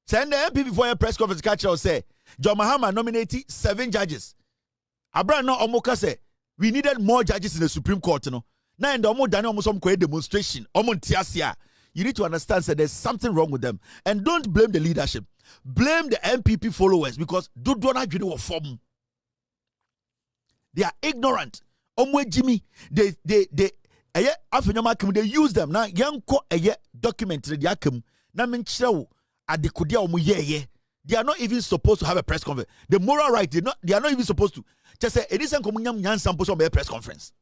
send the MP before your press conference catcher will say, John Mahama nominated 7 judges. Abraham no Omoka say, we needed more judges in the Supreme Court. Now in the Omo Dani almost some demonstration. You need to understand that there's something wrong with them. And don't blame the leadership. Blame the MPP followers because do not agree with form. They are ignorant. Omwe Jimmy, they Afenyo they use them now. Yanko document the yakum. Na menchirawo adekudia omu ye. They are not even supposed to have a press conference. The moral right, they are not even supposed to. Just say it isn't komunyam nyan sample some press conference.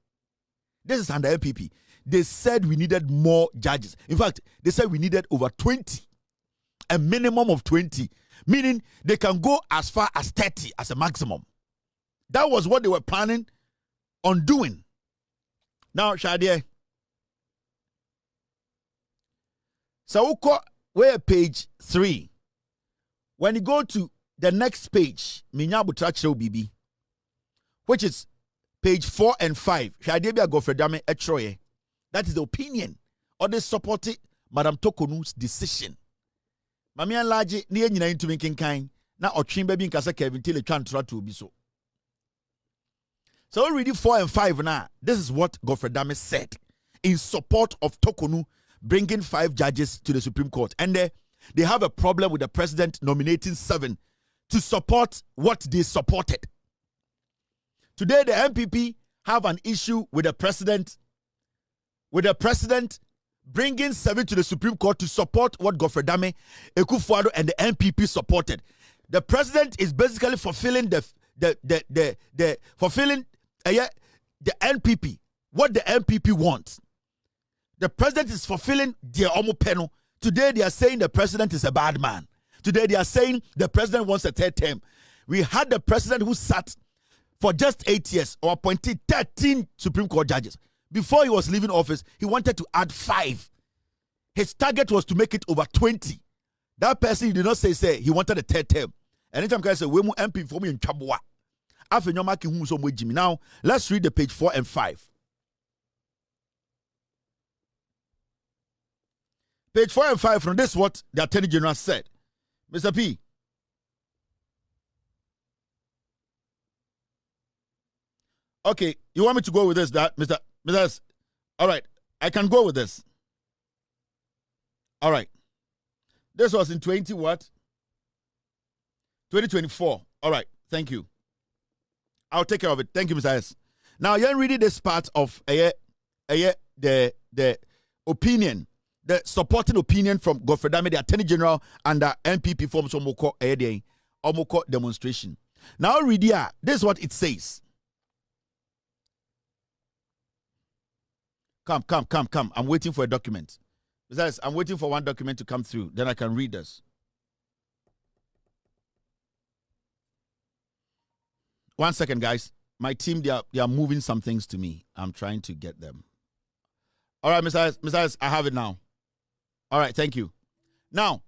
This is under LPP. They said we needed more judges. In fact, they said we needed over 20. A minimum of 20. Meaning they can go as far as 30 as a maximum. That was what they were planning on doing. Now, Shadie. So, we're page 3. When you go to the next page, BB, which is page 4 and 5, Shadie Godfrey Dame etroye. That is the opinion or the supported Madam Torkonu's decision. Mami anlaje ni nyina ntumi kenkan na otwen ba bi nkasa Kevin Tele twantra to obi so. So already 4 and 5 now. This is what Godfrey Dame said in support of Torkonu bringing 5 judges to the Supreme Court. And they have a problem with the president nominating 7 to support what they supported. Today, the MPP have an issue with the president bringing 7 to the Supreme Court to support what Godfrey Dame, Ekufuado, and the MPP supported. The president is basically fulfilling the NPP, what the NPP wants. The president is fulfilling their panel. Today they are saying the president is a bad man. Today they are saying the president wants a 3rd term. We had the president who sat for just 8 years or appointed 13 Supreme Court judges. Before he was leaving office, he wanted to add 5. His target was to make it over 20. That person, he did not say he wanted a 3rd term. Anytime I say, we mu MP for me in Chabwa. Afenyo Markin who so much Jimmy. Now, let's read the page 4 and 5. Page 4 and 5 from this what the Attorney General said. Mr. P. Okay, you want me to go with this, that, Mr. S? All right, I can go with this. All right. This was in 2024. All right, thank you. I'll take care of it. Thank you, Mr. S. Now, you're reading this part of the opinion, the supporting opinion from Godfrey Dame, the Attorney General, and the MPP form Omoko demonstration. Now, read here. This is what it says. Come. I'm waiting for a document. Besides, I'm waiting for one document to come through. Then I can read this. One second, guys. My team, they are moving some things to me. I'm trying to get them. All right, Mr. S, I have it now. All right, thank you. Now,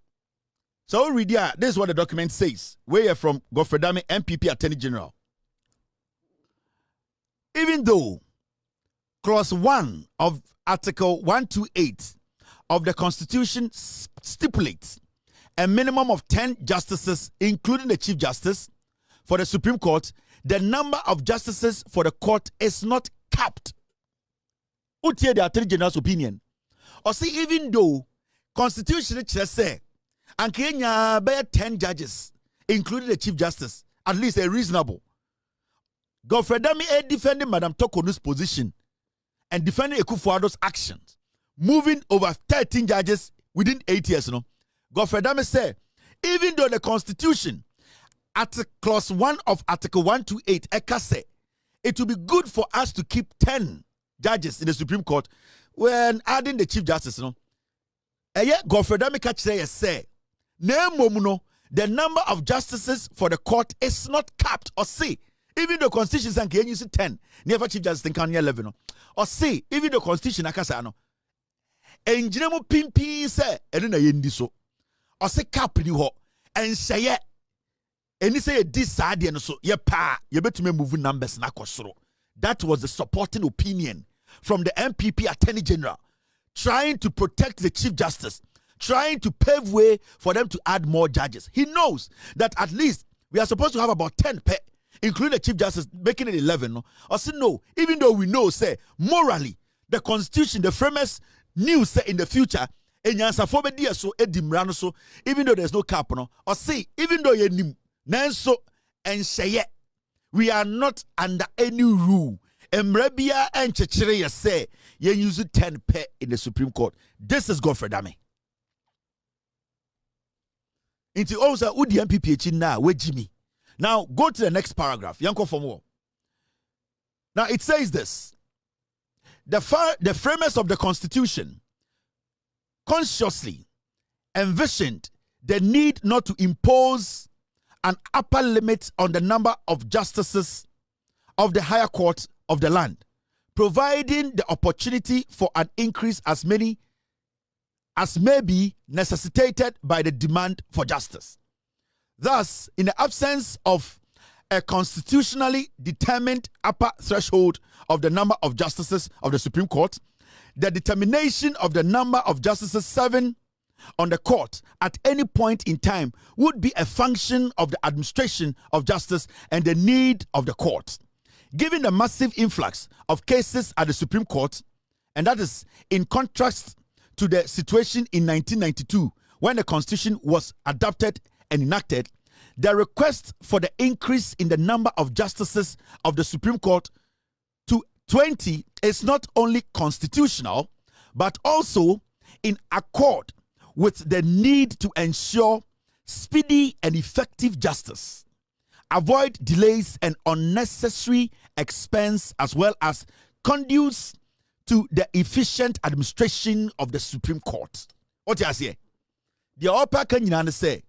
so read here. This is what the document says. We're from Godfrey Dame, MPP Attorney General. Even though Clause 1 of Article 128 of the Constitution stipulates a minimum of 10 justices, including the Chief Justice, for the Supreme Court, the number of justices for the court is not capped. Utie the Attorney General's opinion. Or see, even though Constitution say, and Kenya bear 10 judges, including the Chief Justice, at least a reasonable. Godfrey Dame defending Madam Torkonu's position and defending Ekufuado's actions, moving over 13 judges within 8 years. Godfrey Dame said, even though the Constitution, at clause 1 of Article 128, say it will be good for us to keep 10 judges in the Supreme Court when adding the Chief Justice. Godfrey Dame say, the number of justices for the court is not capped. Or see, even the Constitution can use 10, never Chief Justice can 11. Or see, even the Constitution akasa enjinemu pimpi say eno na yendi so. Or say cap ni ho and say eni say this side no so ye pa ye betume move numbers na kosoro. That was the supporting opinion from the MPP Attorney General, trying to protect the Chief Justice, trying to pave way for them to add more judges. He knows that at least we are supposed to have about 10 including the Chief Justice, making it 11. No? Or say no, even though we know, say, morally, the Constitution, the framers knew, say, in the future, even though there's no cap, no? Or say, even though you nanso and say, we are not under any rule. Emrebia and Chechire say, you use 10 in the Supreme Court. This is Godfrey Dame. Into also, who the MPP now, where Jimmy? Now, go to the next paragraph. Yanko for more. Now, it says this. The framers of the Constitution consciously envisioned the need not to impose an upper limit on the number of justices of the higher court of the land, providing the opportunity for an increase as many as may be necessitated by the demand for justice. Thus, in the absence of a constitutionally determined upper threshold of the number of justices of the Supreme Court, the determination of the number of justices 7 on the court at any point in time would be a function of the administration of justice and the need of the court. Given the massive influx of cases at the Supreme Court, and that is in contrast to the situation in 1992 when the Constitution was adopted and enacted, the request for the increase in the number of justices of the Supreme Court to 20 is not only constitutional, but also in accord with the need to ensure speedy and effective justice, avoid delays and unnecessary expense, as well as conduce to the efficient administration of the Supreme Court. What you say? The upper can say,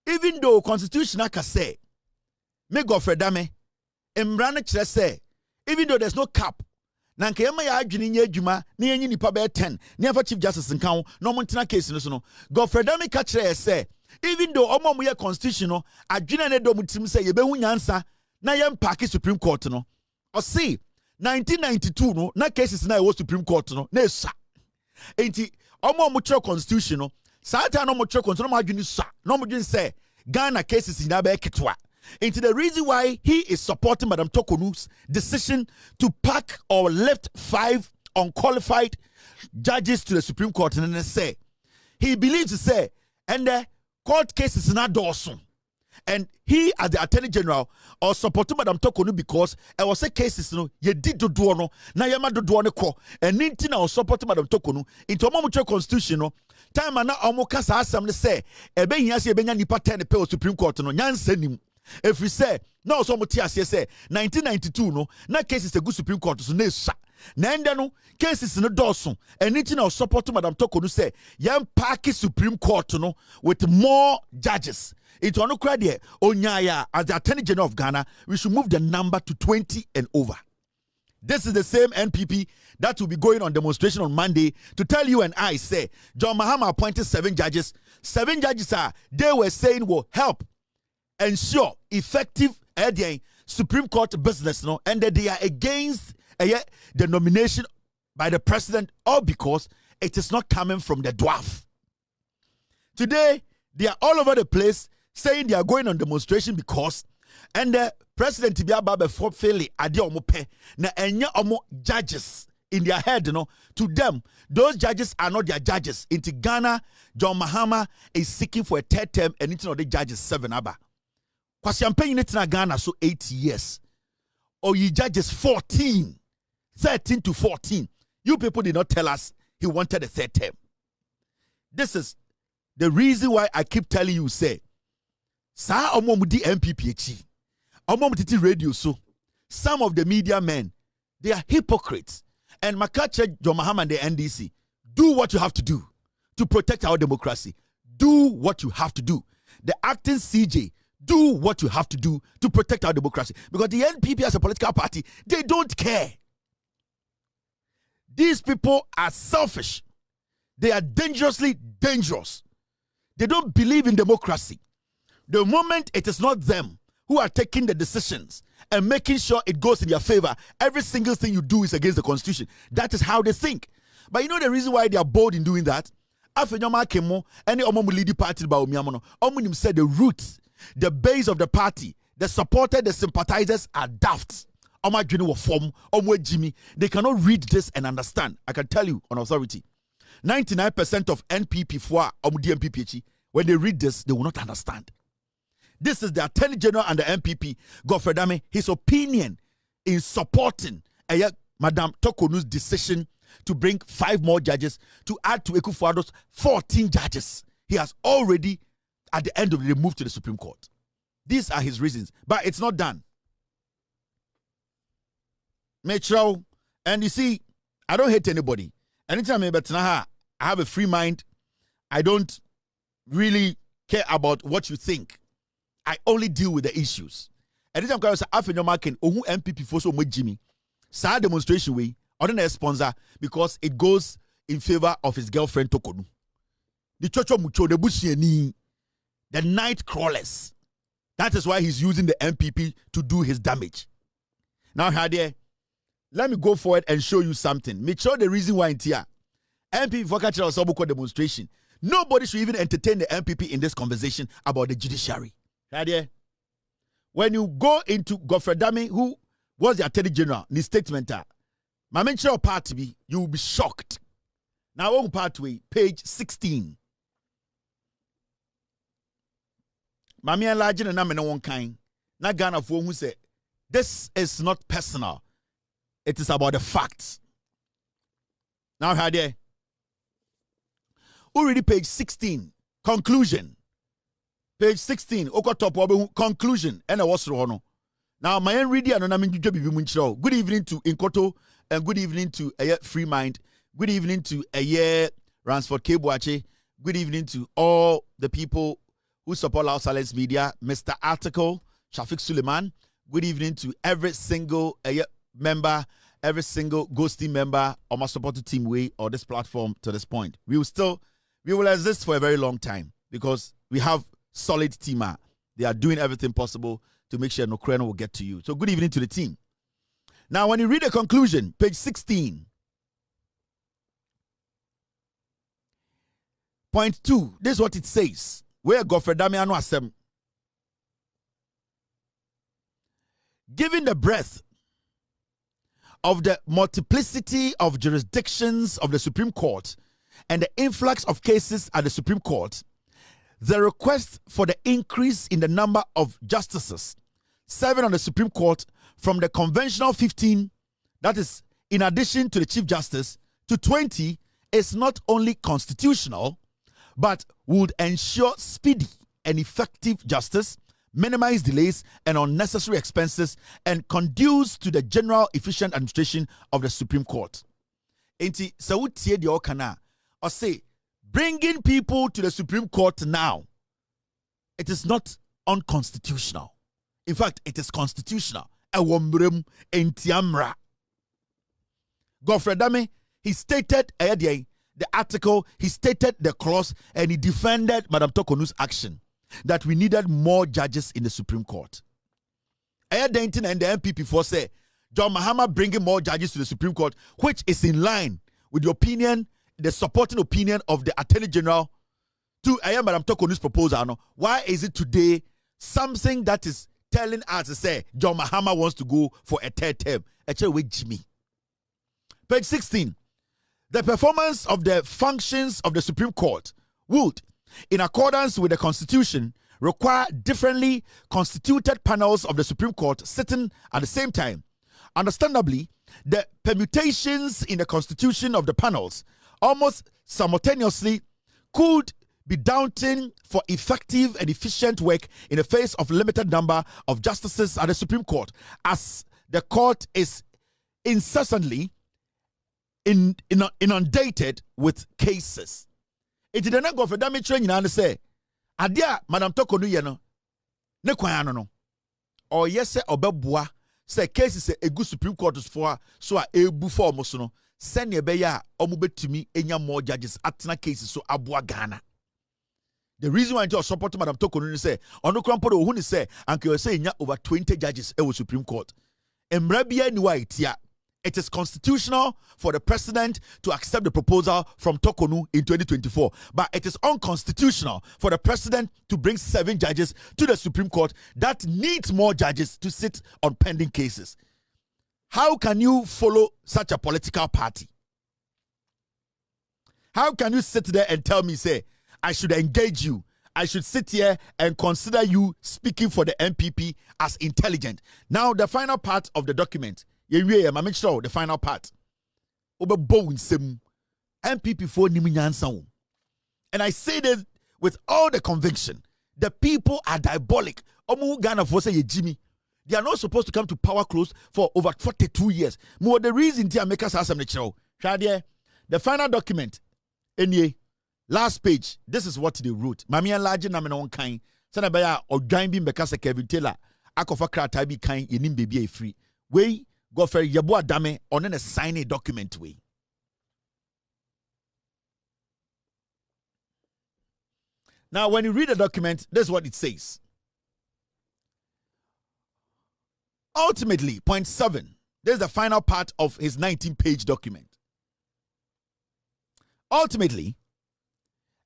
even though constitutional can say, me go for dame, embrana say, even though there's no cap, na nka yema ya adwene nya adwuma na yenyi nipa be 10 na yafa chief justice nka ho no montina case no so no Godfrey Dami ka kire say even though omo ye constitution no adwene na do mutim say ye behu nyansa na yem park Supreme Court no o see 1992 no na cases na was Supreme Court no na esa enti omo kire constitution no sata no mo kire constitution no adwene sa no mo dwen say Ghana cases na be ketwa. Into the reason why he is supporting Madam Torkonu's decision to pack or lift 5 unqualified judges to the Supreme Court, and then say he believes to say and the court case is not Dawson, and he as the Attorney General or supporting Madam Torkonu because I was a cases no ye did do no na yama do no ko and ninti or supporting Madam Torkonu into a constitution no time na omo kasa asem say ebe hia se ebe nya nipa 10 pe Supreme Court no nyansa nim. If we say no, so much say 1992 no, na cases a good Supreme Court so na sa. Na enda no cases no Dawson. Anything I support Madam Torkonu say yam park Supreme Court no with more judges. It will not cry there. Onyaya as the Attorney General of Ghana, we should move the number to 20 and over. This is the same NPP that will be going on demonstration on Monday to tell you and I say John Mahama appointed 7 judges. 7 judges they were saying will help ensure effective Supreme Court business, no, and that they are against the nomination by the president, all because it is not coming from the dwarf. Today, they are all over the place saying they are going on demonstration because, and the president Tibiaba for fairly adi omope na enya omo judges in their head, to them, those judges are not their judges. Into Ghana, John Mahama is seeking for a 3rd term, and into the judges 7 aba. Because campaign in Ghana so 8 years. Or you judges 13 to 14. You people did not tell us he wanted a 3rd term. This is the reason why I keep telling you, say, Sa omomudi MPPH, omomudi radio so. Some of the media men, they are hypocrites. And Makache, John Mahama and the NDC, do what you have to do to protect our democracy. Do what you have to do. The acting CJ, do what you have to do to protect our democracy. Because the NPP as a political party, they don't care. These people are selfish. They are dangerously dangerous. They don't believe in democracy. The moment it is not them who are taking the decisions and making sure it goes in their favor, every single thing you do is against the Constitution. That is how they think. But you know the reason why they are bold in doing that? Afenyo Markin, any leading party about Omiamono, Omunim said the roots, the base of the party, the supporters, the sympathizers are daft. They cannot read this and understand. I can tell you on authority. 99% of NPP for MPP, when they read this, they will not understand. This is the Attorney General and the MPP, Godfrey Dami, his opinion in supporting Madam Torkonu's decision to bring 5 more judges to add to Ekufuado's 14 judges. He has already, at the end of the day, moved to the Supreme Court. These are his reasons, but it's not done. Metro, and you see, I don't hate anybody. Anytime I have a free mind, I don't really care about what you think. I only deal with the issues. Anytime I say Afenyo Markin, ohu MPP for so much Jimmy, sa demonstration way, I don't sponsor because it goes in favor of his girlfriend Torkonu. The chocho mucho, the bushieni, the night crawlers. That is why he's using the MPP to do his damage. Now, Hadier, let me go forward and show you something. Make sure the reason why in here. MPP for catch us demonstration. Nobody should even entertain the MPP in this conversation about the judiciary. Right? When you go into Godfrey Dame, who was the Attorney General, in his statement, my mention part to be, you will be shocked. Now, on pathway, page 16. Mami and Lajin and Namen one kind. Na Ghana for who say this is not personal. It is about the facts. Now, how there? Already page 16. Conclusion. Page 16. Oko top conclusion. And I was wrong. Now, my own reading and I'm good evening to Inkoto and good evening to Free Mind. Good evening to Ransford Kebwache. Good evening to all the people who support Loud Silence Media. Mr. Article, Shafiq Suleiman. Good evening to every single member, every single ghosting member of my supported team way or this platform to this point. We will exist for a very long time because we have solid team. They are doing everything possible to make sure no Kreno will get to you. So good evening to the team. Now, when you read the conclusion, page 16, point 2, this is what it says. Where Godfrey Damiano Asem. Given the breadth of the multiplicity of jurisdictions of the Supreme Court and the influx of cases at the Supreme Court, the request for the increase in the number of justices serving on the Supreme Court from the conventional 15, that is, in addition to the Chief Justice, to 20 is not only constitutional, but would ensure speedy and effective justice, minimize delays and unnecessary expenses, and conduce to the general efficient administration of the Supreme Court. Enti sawutie di okana or say bringing people to the Supreme Court now, it is not unconstitutional. In fact, it is constitutional. Ewombrem entiamra. Godfrey Dame, he stated the article, he stated the clause, and he defended Madam Torkonu's action that we needed more judges in the Supreme Court. Denton and the MPP for say John Mahama bringing more judges to the Supreme Court, which is in line with the opinion, the supporting opinion of the Attorney General to Madam Torkonu's proposal. Why is it today something that is telling us to say John Mahama wants to go for a third term? Actually, with Jimmy. Page 16. The performance of the functions of the Supreme Court would, in accordance with the Constitution, require differently constituted panels of the Supreme Court sitting at the same time. Understandably, the permutations in the constitution of the panels almost simultaneously could be daunting for effective and efficient work in the face of limited number of justices at the Supreme Court, as the court is incessantly inundated with cases. It did not go for damage training and say, Adia, Madam Torkonu yeno, ne kwano no. Or yes, obebua, say cases a good Supreme Court is for, so a ebu musuno, send ye beya, omube to me, enya more judges, atna cases, so abua Ghana. The reason why I just support Madam Torkonu say, on no crampo, who say, and you say, over 20 judges, Supreme Court. Embrabia niwaitia. It is constitutional for the president to accept the proposal from Torkonu in 2024. But it is unconstitutional for the president to bring 7 judges to the Supreme Court that needs more judges to sit on pending cases. How can you follow such a political party? How can you sit there and tell me, say, I should engage you? I should sit here and consider you speaking for the MPP as intelligent. Now, the final part of the document. The final part. MPP for Niminyansa. And I say this with all the conviction. The people are diabolic. Ghana for say Jimmy. They are not supposed to come to power close for over 42 years. More the reason to make us assembly show. The final document. Last page. This is what they wrote. Mami and large na one kind. Sanabaya or join being because Kevin Taylor. Akofa krata be kind yenim baby free. We Godfrey Yabo Adame on a signing document way. Now, when you read the document, this is what it says. Ultimately, point 7. This is the final part of his 19-page document. Ultimately,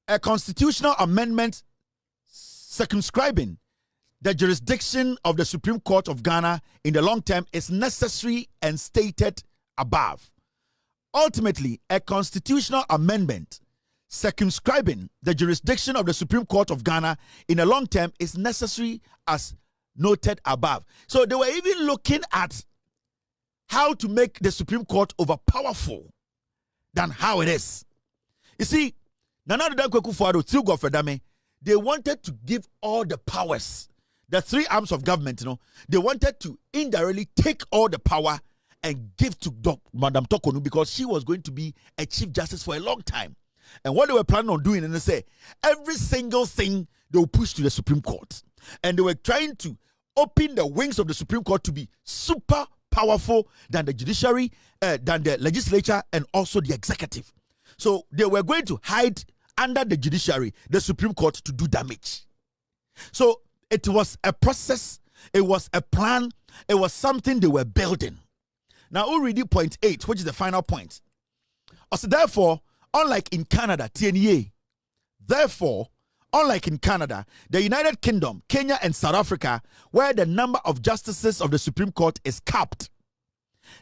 a constitutional amendment circumscribing the jurisdiction of the Supreme Court of Ghana in the long term is necessary and stated above. Ultimately, a constitutional amendment circumscribing the jurisdiction of the Supreme Court of Ghana in the long term is necessary as noted above. So they were even looking at how to make the Supreme Court overpowerful than how it is. You see, Nana Akufo-Addo through Godfredame, they wanted to give all the powers, the three arms of government, they wanted to indirectly take all the power and give to Madam Torkonu because she was going to be a Chief Justice for a long time. And what they were planning on doing, and they say, every single thing they will push to the Supreme Court. And they were trying to open the wings of the Supreme Court to be super powerful than the judiciary, than the legislature, and also the executive. So they were going to hide under the judiciary, the Supreme Court, to do damage. So it was a process, it was a plan, it was something they were building. Now, we'll read point 8, which is the final point. Also, therefore, unlike in Canada, TNA, therefore, unlike in Canada, the United Kingdom, Kenya, and South Africa, where the number of justices of the Supreme Court is capped,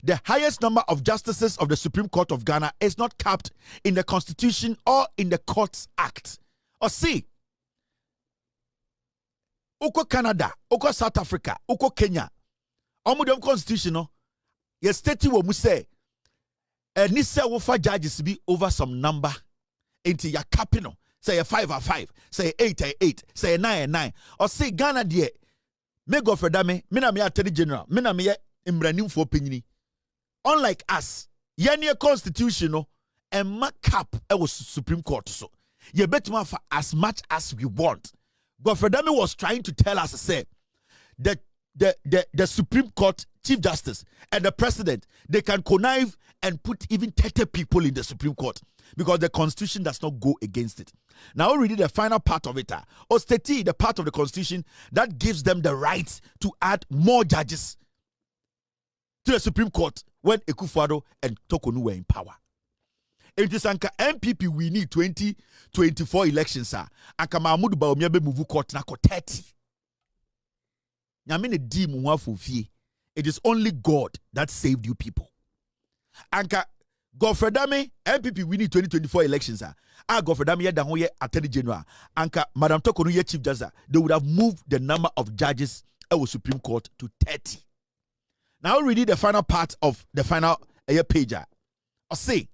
the highest number of justices of the Supreme Court of Ghana is not capped in the Constitution or in the Courts Act. Or see, uko Canada, uko South Africa, uko Kenya, omudem constitution, your state will say, and this wofa judges be over some number into your capital. Say a 5 or 5, say 8 or 8, say a 9 or 9. Or say Ghana de me go for dame, mina me attorney general, mina me imbranim for opinion. Unlike us, yenya constitutional and ma cap was Supreme Court. So you bet me for as much as we want. Godfredame was trying to tell us, say, the Supreme Court Chief Justice and the President, they can connive and put even 30 people in the Supreme Court because the Constitution does not go against it. Now, we'll read the final part of it. Osteti, the part of the Constitution that gives them the right to add more judges to the Supreme Court when Akufo-Addo and Torkonu were in power. It is anka MPP we need 2024 elections, sir. Anka Mahmoud Bawumia be move court na ko 30. Nyamene di mu afofie. It is only God that saved you people. Anka Godfredame MPP we need 2024 elections, sir. Godfredame ye dan ho ye Attorney General. Anka Madam Torkonu ye Chief Justice. They would have moved the number of judges at the Supreme Court to 30. Now we read the final part of the final page. Or say,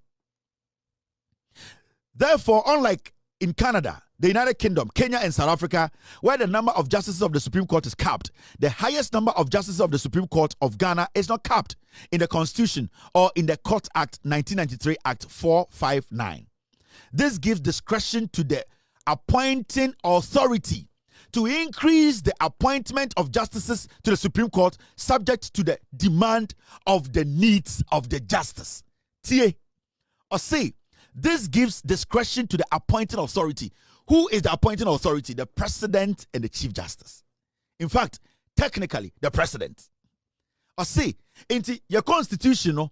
therefore, unlike in Canada, the United Kingdom, Kenya, and South Africa, where the number of justices of the Supreme Court is capped, the highest number of justices of the Supreme Court of Ghana is not capped in the Constitution or in the Court Act 1993 Act 459. This gives discretion to the appointing authority to increase the appointment of justices to the Supreme Court subject to the demand of the needs of the justice. Tie, or say, this gives discretion to the appointing authority. Who is the appointing authority? The President and the Chief Justice. In fact, technically, the President. Or say, into your Constitution,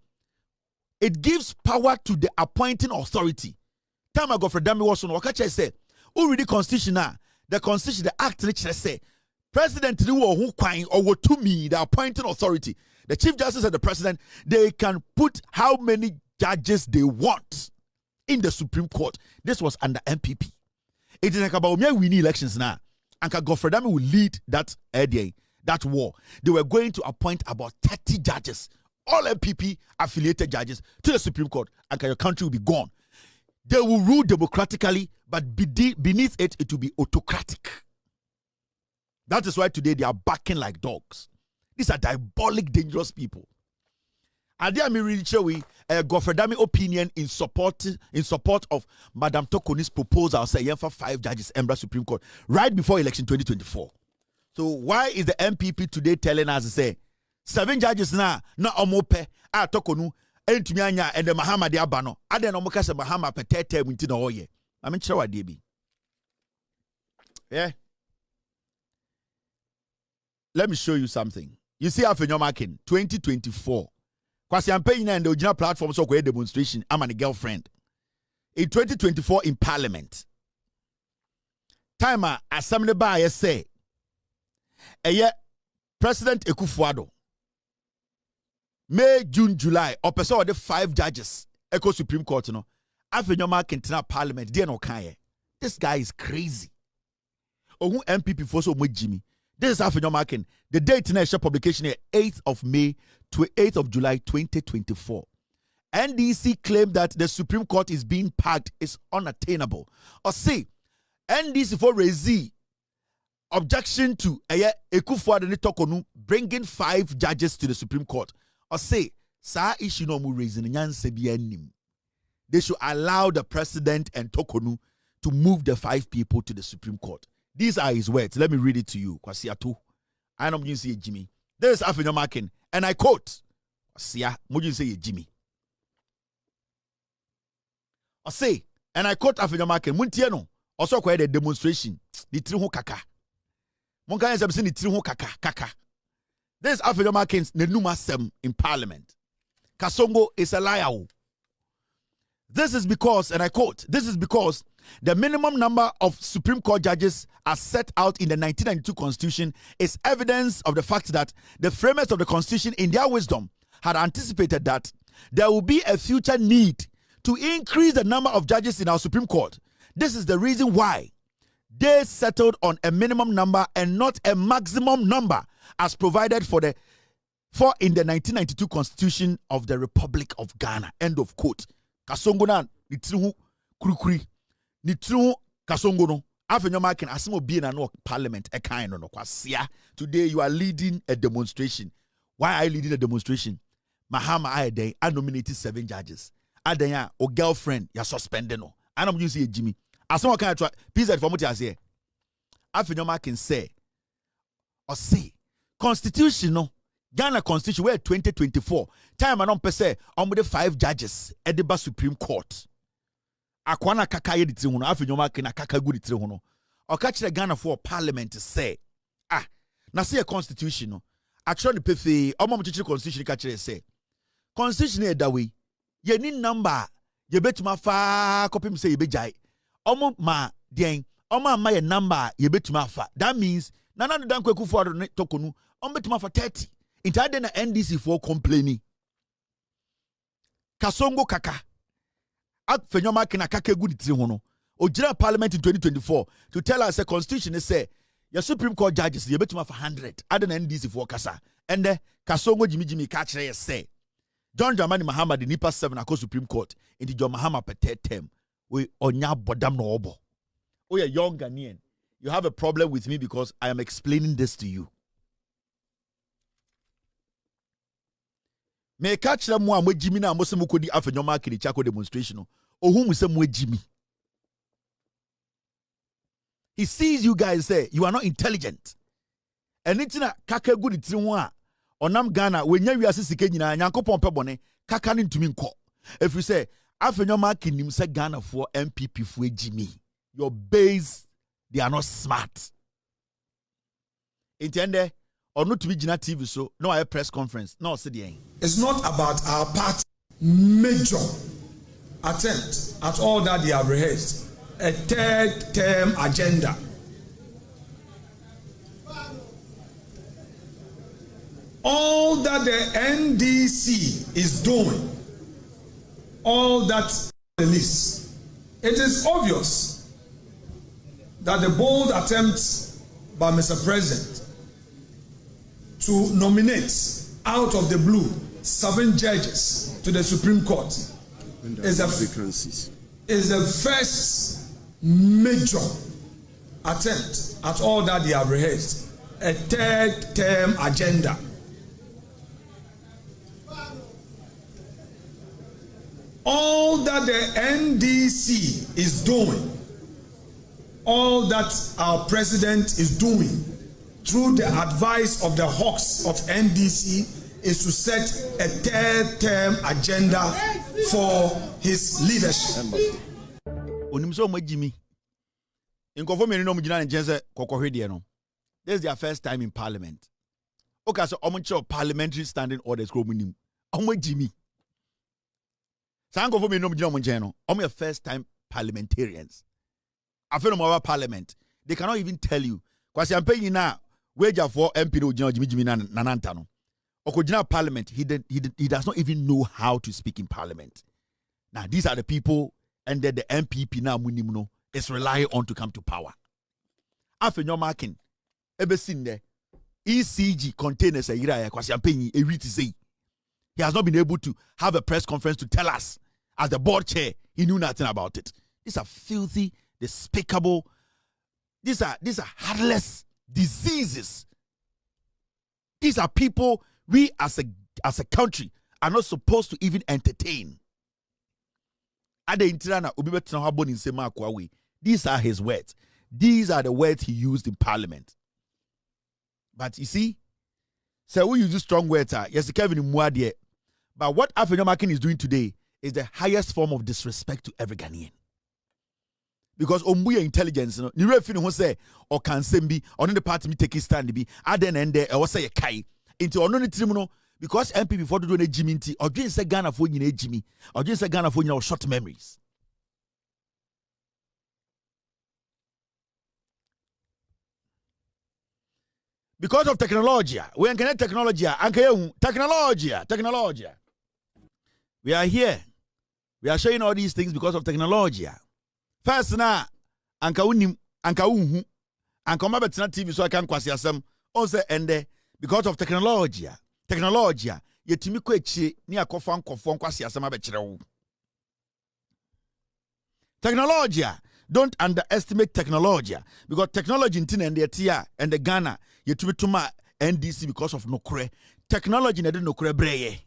it gives power to the appointing authority. Time ago, for Dami was on Wakacha say, who read the Constitution now? The Constitution, the Act, which say, President who or to me, the appointing authority, the Chief Justice and the President, they can put how many judges they want in the Supreme Court. This was under MPP. It is like about we need elections now. And Godfredame will lead that that war. They were going to appoint about 30 judges, all MPP affiliated judges, to the Supreme Court, and your country will be gone. They will rule democratically, but beneath it, it will be autocratic. That is why today they are barking like dogs. These are diabolic, dangerous people. And they are really showing Godfredame opinion in support of Madam Torkonu's proposal, say for 5 judges in the Supreme Court right before election 2024. So why is the MPP today telling us to say 7 judges now na omope Torkonu entumi anya and the Mahama de abano aden omoka se Mahama petete winti na oye. I mean chewa de bi. Yeah. Let me show you something. You see Afenyo Markin 2024. Kwasi campaign and the original platform so go demonstration. I'm a girlfriend. in 2024 in Parliament. Time assembly by say, President Ekufuado, May, June, July, or person the 5 judges, Echo Supreme Court, no. Afenyo Markin Parliament, dear no kanye. This guy is crazy. Oh, MPP for so much Jimmy. This is Afenyo Markin. The date in a publication is 8th of May to 8th of July 2024. NDC claimed that the Supreme Court is being packed, is unattainable. Or say, NDC for raise objection to Ekufuado and Torkonu bringing 5 judges to the Supreme Court. Or say, sa issue no mu raising nyanse bi anim. They should allow the president and Torkonu to move the 5 people to the Supreme Court. These are his words. Let me read it to you. Kwasiatu. I know you say Jimmy. There is Afenyo Markin, and I quote. Kwasia, you say Jimmy. I say, and I quote Afenyo Markin. Muntieno also quite a demonstration. The trihu kaka. Monka has seen the trihu kaka. There is Afenyo Markin's Nenuma Sem in Parliament. Kasongo is a liar. This is because, and I quote, this is because the minimum number of Supreme Court judges as set out in the 1992 Constitution is evidence of the fact that the framers of the Constitution, in their wisdom, had anticipated that there will be a future need to increase the number of judges in our Supreme Court. This is the reason why they settled on a minimum number and not a maximum number as provided for in the 1992 Constitution of the Republic of Ghana. End of quote. Kasongo na nitirihu kurukuri nitirihu kasongo no Afenyo Markin asimo bi na no parliament e kan no kwasia. Today you are leading a demonstration. Why are you leading a demonstration? Mahama Ayeden I nominated 7 judges. Adenya o girlfriend ya suspended no. Anom you see Jimmy. Asimo kan try PZ for muti ase. Afenyo Markin say or say constitution no Ghana Constitution where 2024 time anon pese the 5 judges at the Supreme Court. Akwana kaka ye ditiri hono Afenyo Markin na kaka gu ditiri hono. O ka kire Ghana for parliament say na say constitution no actually the pefe omo mchichiri constitution ka kire say constitution e da we ye ni number ye betuma fa kopim say ye bejai omo ma den omo ma ye number ye betuma fa. That means nana no dan kwaku for Torkonu omo betuma fa 30. Intade na NDC for complaining. Kasongo kaka. Afenyo Markin na kaka gu ditiri hono. Ojira parliament in 2024 to tell us a constitution say your Supreme Court judges you betuma for 100. Ade na NDC for kasa. And Kasongo Jimmy ka kire say John Dramani Mahama the nipa 7 akọ Supreme Court in the John Mahama per term. We onya bodam no obo. Oh you young Ghanaian. You have a problem with me because I am explaining this to you. Me catch them one with Jimmy na mose mukodi Afenyo Markin chako demonstration. Ohun mu se mu Jimmy. He sees you guys say you are not intelligent. And it's na kaka gu ditiri ho a onam Ghana we nya wiase sike nyina Nyankopon pe bone kaka ne ntumi nko. If you say Afenyo Markin nim say Ghana for MPP for Jimmy. Your base they are not smart. Intende or not to be Gina TV so no I press conference. No say the It's not about our party major attempt at all that they have rehearsed. A 3rd term agenda. All that the NDC is doing, all that the list, it is obvious that the bold attempt by Mr. President to nominate out of the blue 7 judges to the Supreme Court is a first major attempt at all that they have rehearsed, a 3rd term agenda. All that the NDC is doing, all that our president is doing through the advice of the hawks of NDC is to set a 3rd term agenda for his leadership. This is their first time in parliament. Okay, so parliamentary standing orders. Jimmy. Sango for me no mjino munjeno. Omo your first time parliamentarians. Afenyo our parliament. They cannot even tell you. Kwasi ampe na wager for MP no jimi na nananta no. Okojina parliament, he does not even know how to speak in parliament. Now these are the people and then the MPP now munimuno is relying on to come to power. Afenyo Markin, ebe sinde ECG containers a yira ya kwasi ampe e read to say. He has not been able to have a press conference to tell us, as the board chair, he knew nothing about it. These are filthy, despicable, these are heartless diseases. These are people we as a country are not supposed to even entertain. These are his words. These are the words he used in parliament. But you see, so we use strong words. Yes, Kevin Muadie. But what Afenyo Markin is doing today is the highest form of disrespect to every Ghanaian. Because Ombuya intelligence, you know, ni refi who say or can sembi on the party me take his stand be aden and there or say a kai into on the because MP before doing a Jiminti or just say Ghana for you Jimmy or just say Ghana for you short memories. Because of technology, we can technology, technology. We are here. We are showing all these things because of technology. First na anka unhu anka mabetina TV so I can kwasi asem on say ende because of technology yetimi ko echi ni akofo ankofo kwasi asem abekire wo. Technology, don't underestimate technology because technology in tin and the Ghana yetumi tuma NDC because of nokre. Technology na de nokre breye.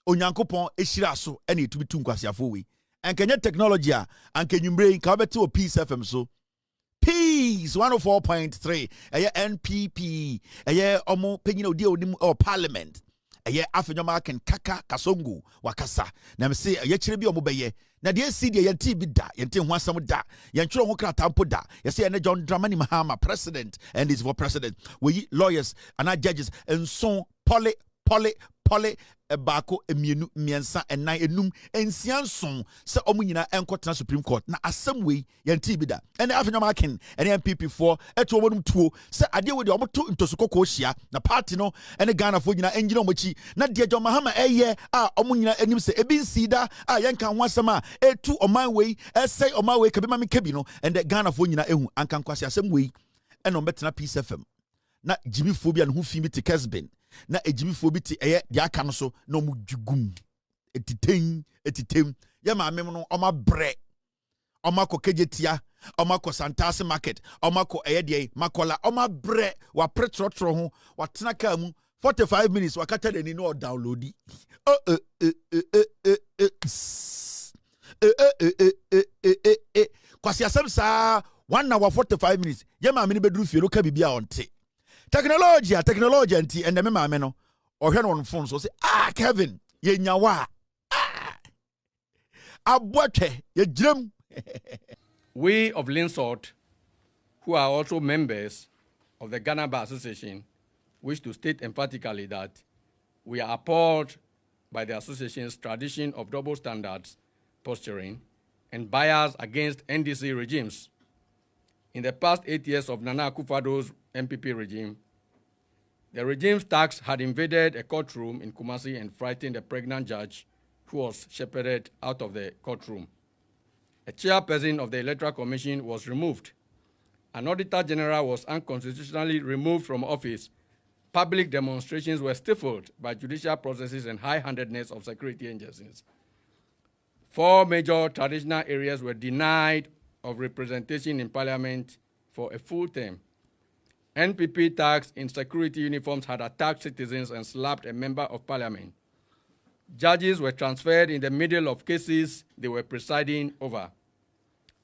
Onyankopon ehira so ene yetumi tu nkwasiafo we. And can you technology and can you bring to Peace FM so Peace 104.3 NPP omo penyin odi onim or parliament Afenyo Markin kaka kasongo wakasa na me say kire bi omo beye na de si de yenti bi da yenti ho asam da yenchiro ho kratampo da ye say na John Dramani Mahama president and is for president we lawyers and judges and so poly ebako emienu miensa ennan enum ensianson se omunyina enkotena Supreme Court na assemwe yanti bi da ene Afenyo Markin ene MPP for eto wonum tuo se ade we de omoto ntosukoko hia na party no ene Ghana fo nyina engina omochi na de John Mahama eye a omunyina enim se ebi nsida a yenka ho asem a etu oman we esay oman we kabema me kabi no ende Ghana fo nyina ehu anka nkwase assemwe ene ombetena Peace FM na Jimmy phobia no hu fi mi te Kesben na ejimifo bi te eye de aka no so na omu dwugum etitem ya maame no oma bre oma ko kejetia oma ko Santase market oma ko eye de makola oma bre wa pretrotro ho wa tena ka mu 45 minutes wakata de ni no downloadi kwasi asem sa 1 hour 45 minutes ya maame ni bedru fie no ka bibia onte technology anti and the mama no or hear on phone so say Kevin ye nyawa abote ye jrem. We of Linsort, who are also members of the Ghana Bar Association, wish to state emphatically that we are appalled by the association's tradition of double standards, posturing, and bias against NDC regimes. In the past 8 years of Nana Akufo-Addo's MPP regime, the regime's thugs had invaded a courtroom in Kumasi and frightened a pregnant judge who was shepherded out of the courtroom. A chairperson of the Electoral Commission was removed. An Auditor General was unconstitutionally removed from office. Public demonstrations were stifled by judicial processes and high-handedness of security agencies. 4 major traditional areas were denied of representation in Parliament for a full term. NPP thugs in security uniforms had attacked citizens and slapped a member of Parliament. Judges were transferred in the middle of cases they were presiding over.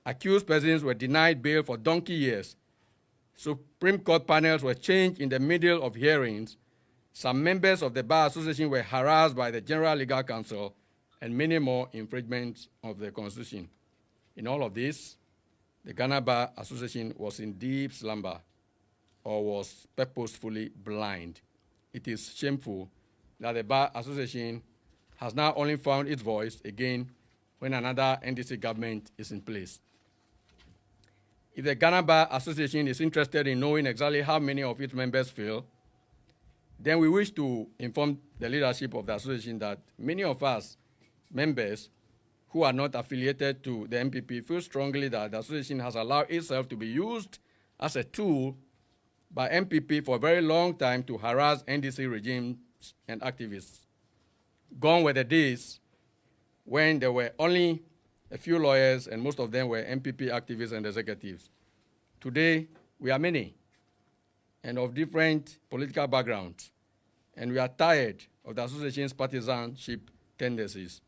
Accused persons were denied bail for donkey years. Supreme Court panels were changed in the middle of hearings. Some members of the Bar Association were harassed by the General Legal Counsel, and many more infringements of the Constitution. In all of this, the Ghana Bar Association was in deep slumber or was purposefully blind. It is shameful that the Bar Association has now only found its voice again when another NDC government is in place. If the Ghana Bar Association is interested in knowing exactly how many of its members feel, then we wish to inform the leadership of the association that many of us members who are not affiliated to the MPP feel strongly that the association has allowed itself to be used as a tool by MPP for a very long time to harass NDC regimes and activists. Gone were the days when there were only a few lawyers and most of them were MPP activists and executives. Today, we are many and of different political backgrounds, and we are tired of the association's partisanship tendencies.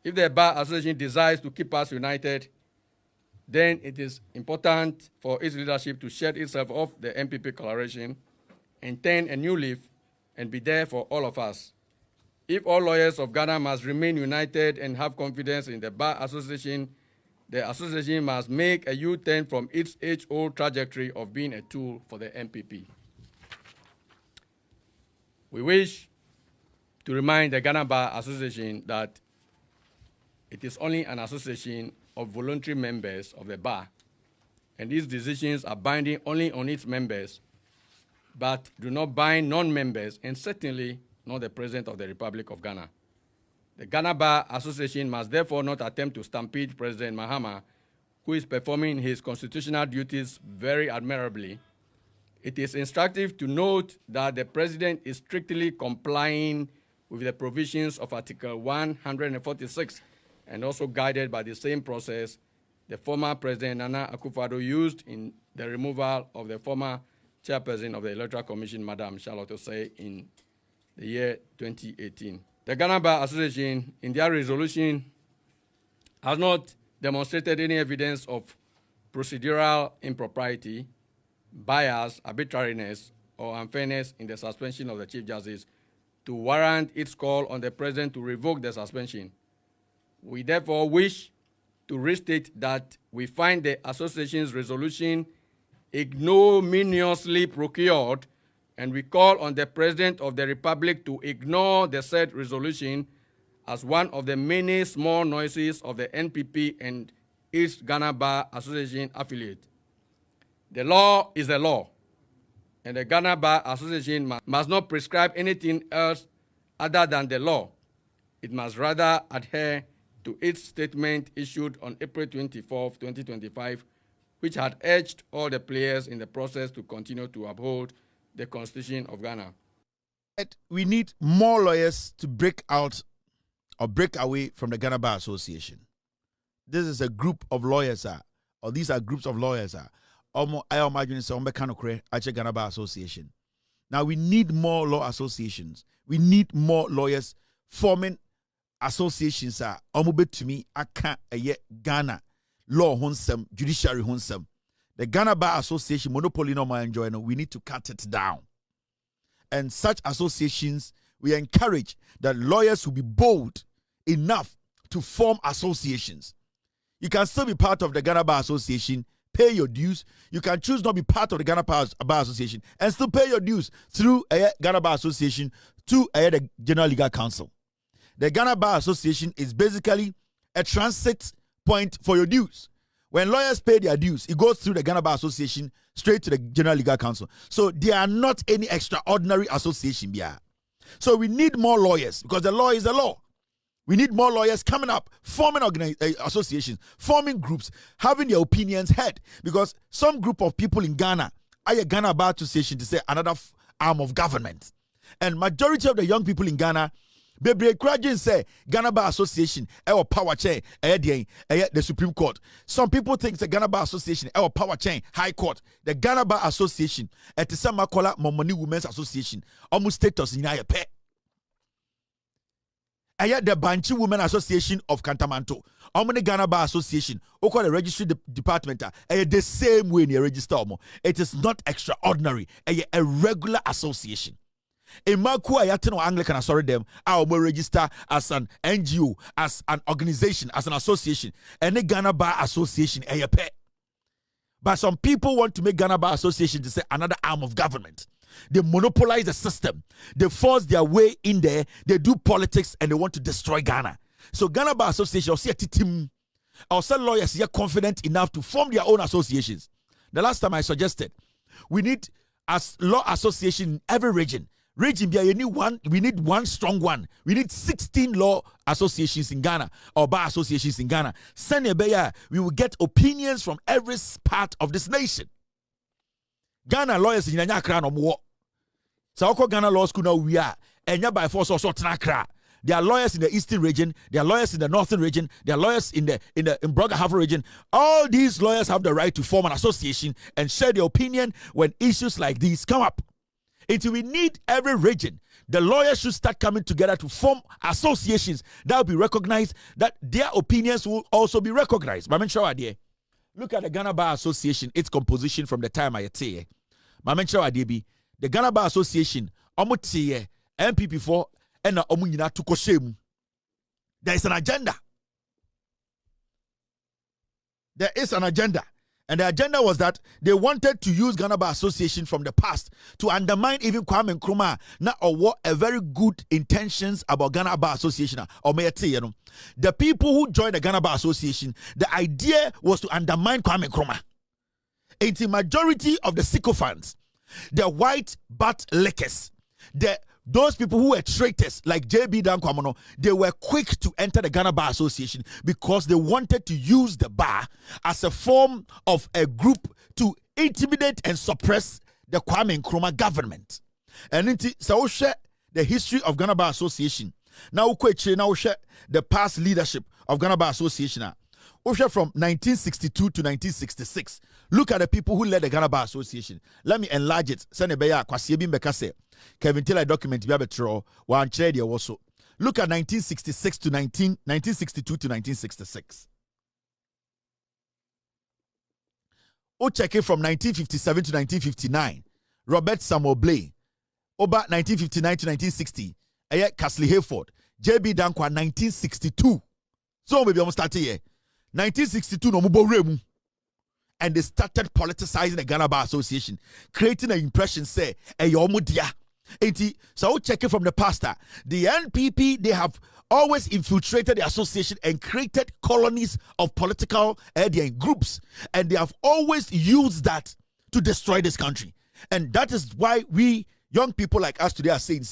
If the Bar Association desires to keep us united, then it is important for its leadership to shed itself off the MPP collaboration and turn a new leaf and be there for all of us. If all lawyers of Ghana must remain united and have confidence in the Bar Association, the association must make a U-turn from its age-old trajectory of being a tool for the MPP. We wish to remind the Ghana Bar Association that it is only an association of voluntary members of the bar, and these decisions are binding only on its members, but do not bind non-members, and certainly not the President of the Republic of Ghana. The Ghana Bar Association must therefore not attempt to stampede President Mahama, who is performing his constitutional duties very admirably. It is instructive to note that the President is strictly complying with the provisions of Article 146 and also guided by the same process the former President Nana Akufo-Addo used in the removal of the former chairperson of the Electoral Commission, Madam Charlotte Osei, in the year 2018. The Ghana Bar Association, in their resolution, has not demonstrated any evidence of procedural impropriety, bias, arbitrariness, or unfairness in the suspension of the Chief Justice to warrant its call on the President to revoke the suspension. We therefore wish to restate that we find the association's resolution ignominiously procured, and we call on the President of the Republic to ignore the said resolution as one of the many small noises of the NPP and its Ghana Bar Association affiliate. The law is the law, and the Ghana Bar Association must not prescribe anything else other than the law. It must rather adhere to its statement issued on April 24, 2025, which had urged all the players in the process to continue to uphold the Constitution of Ghana. We need more lawyers to break out or break away from the Ghana Bar Association. This is a group of lawyers, or these are groups of lawyers. I imagine it's a Ghana Bar Association. Now we need more law associations. We need more lawyers forming associations. To me, I can't Ghana law honsem, judiciary honsem. The Ghana Bar Association monopoly no more enjoying. We need to cut it down. And such associations, we encourage that lawyers will be bold enough to form associations. You can still be part of the Ghana Bar Association, pay your dues. You can choose not to be part of the Ghana Bar Association and still pay your dues through a Ghana Bar Association to the General Legal Council. The Ghana Bar Association is basically a transit point for your dues. When lawyers pay their dues, it goes through the Ghana Bar Association straight to the General Legal Council. So they are not any extraordinary association. So we need more lawyers because the law is the law. We need more lawyers coming up, forming associations, forming groups, having their opinions heard. Because some group of people in Ghana are a Ghana Bar Association to say another arm of government. And majority of the young people in Ghana, Bebre say Ghana Bar Association, our power chain, the Supreme Court. Some people think the Ghana Bar Association, our power chain, High Court. The Ghana Bar Association, at the same call Momoni Women's Association, almost status in your pet. The Banchi Women Association of Kantamanto, Omni Ghana Bar Association, or the registry department, the same way in your register. It is not extraordinary, a regular association. In Maku Ayatino Anglican, sorry them, I will register as an NGO, as an organization, as an association, and the Ghana Bar Association, But some people want to make Ghana Bar Association to say another arm of government. They monopolize the system. They force their way in there. They do politics and they want to destroy Ghana. So Ghana Bar Association, or say a team, or some lawyers are confident enough to form their own associations. The last time I suggested, we need as law association in every region. We need one strong one. We need 16 law associations in Ghana or bar associations in Ghana. We will get opinions from every part of this nation. Ghana lawyers in Ghana no more. So Ghana Law School now we are and by force also Tanakra. There are lawyers in the eastern region, there are lawyers in the northern region, there are lawyers in Brogahava region. All these lawyers have the right to form an association and share their opinion when issues like these come up. Until we need every region, the lawyers should start coming together to form associations that will be recognized, that their opinions will also be recognized. Look at the Ghana Bar Association, its composition from the time I say. The Ghana Bar Association, MPP4, and there is an agenda. There is an agenda. And the agenda was that they wanted to use Ghana Bar Association from the past to undermine even Kwame Nkrumah or what a very good intentions about Ghana Bar Association. The people who joined the Ghana Bar Association, the idea was to undermine Kwame Nkrumah. It's the majority of the sycophants, the white butt lickers, those people who were traitors like J.B. Dankwamono, they were quick to enter the Ghana Bar Association because they wanted to use the bar as a form of a group to intimidate and suppress the Kwame Nkrumah government. And so the history of Ghana Bar Association. Now the past leadership of Ghana Bar Association. From 1962 to 1966. Look at the people who led the Ghana Bar Association. Let me enlarge it. Kevin Taylor document Look at 1962 to 1966. Check it from 1957 to 1959. Robert Samuel Blay. Oba 1959 to 1960. Castley Hayford. J.B. Dankwa 1962. So maybe I'm starting here. 1962 no mubo remu, and they started politicizing the Ghana Bar Association, creating an impression say eyomudia. So check it from the pastor. The NPP, they have always infiltrated the association and created colonies of political groups, and they have always used that to destroy this country. And that is why we young people like us today are saying,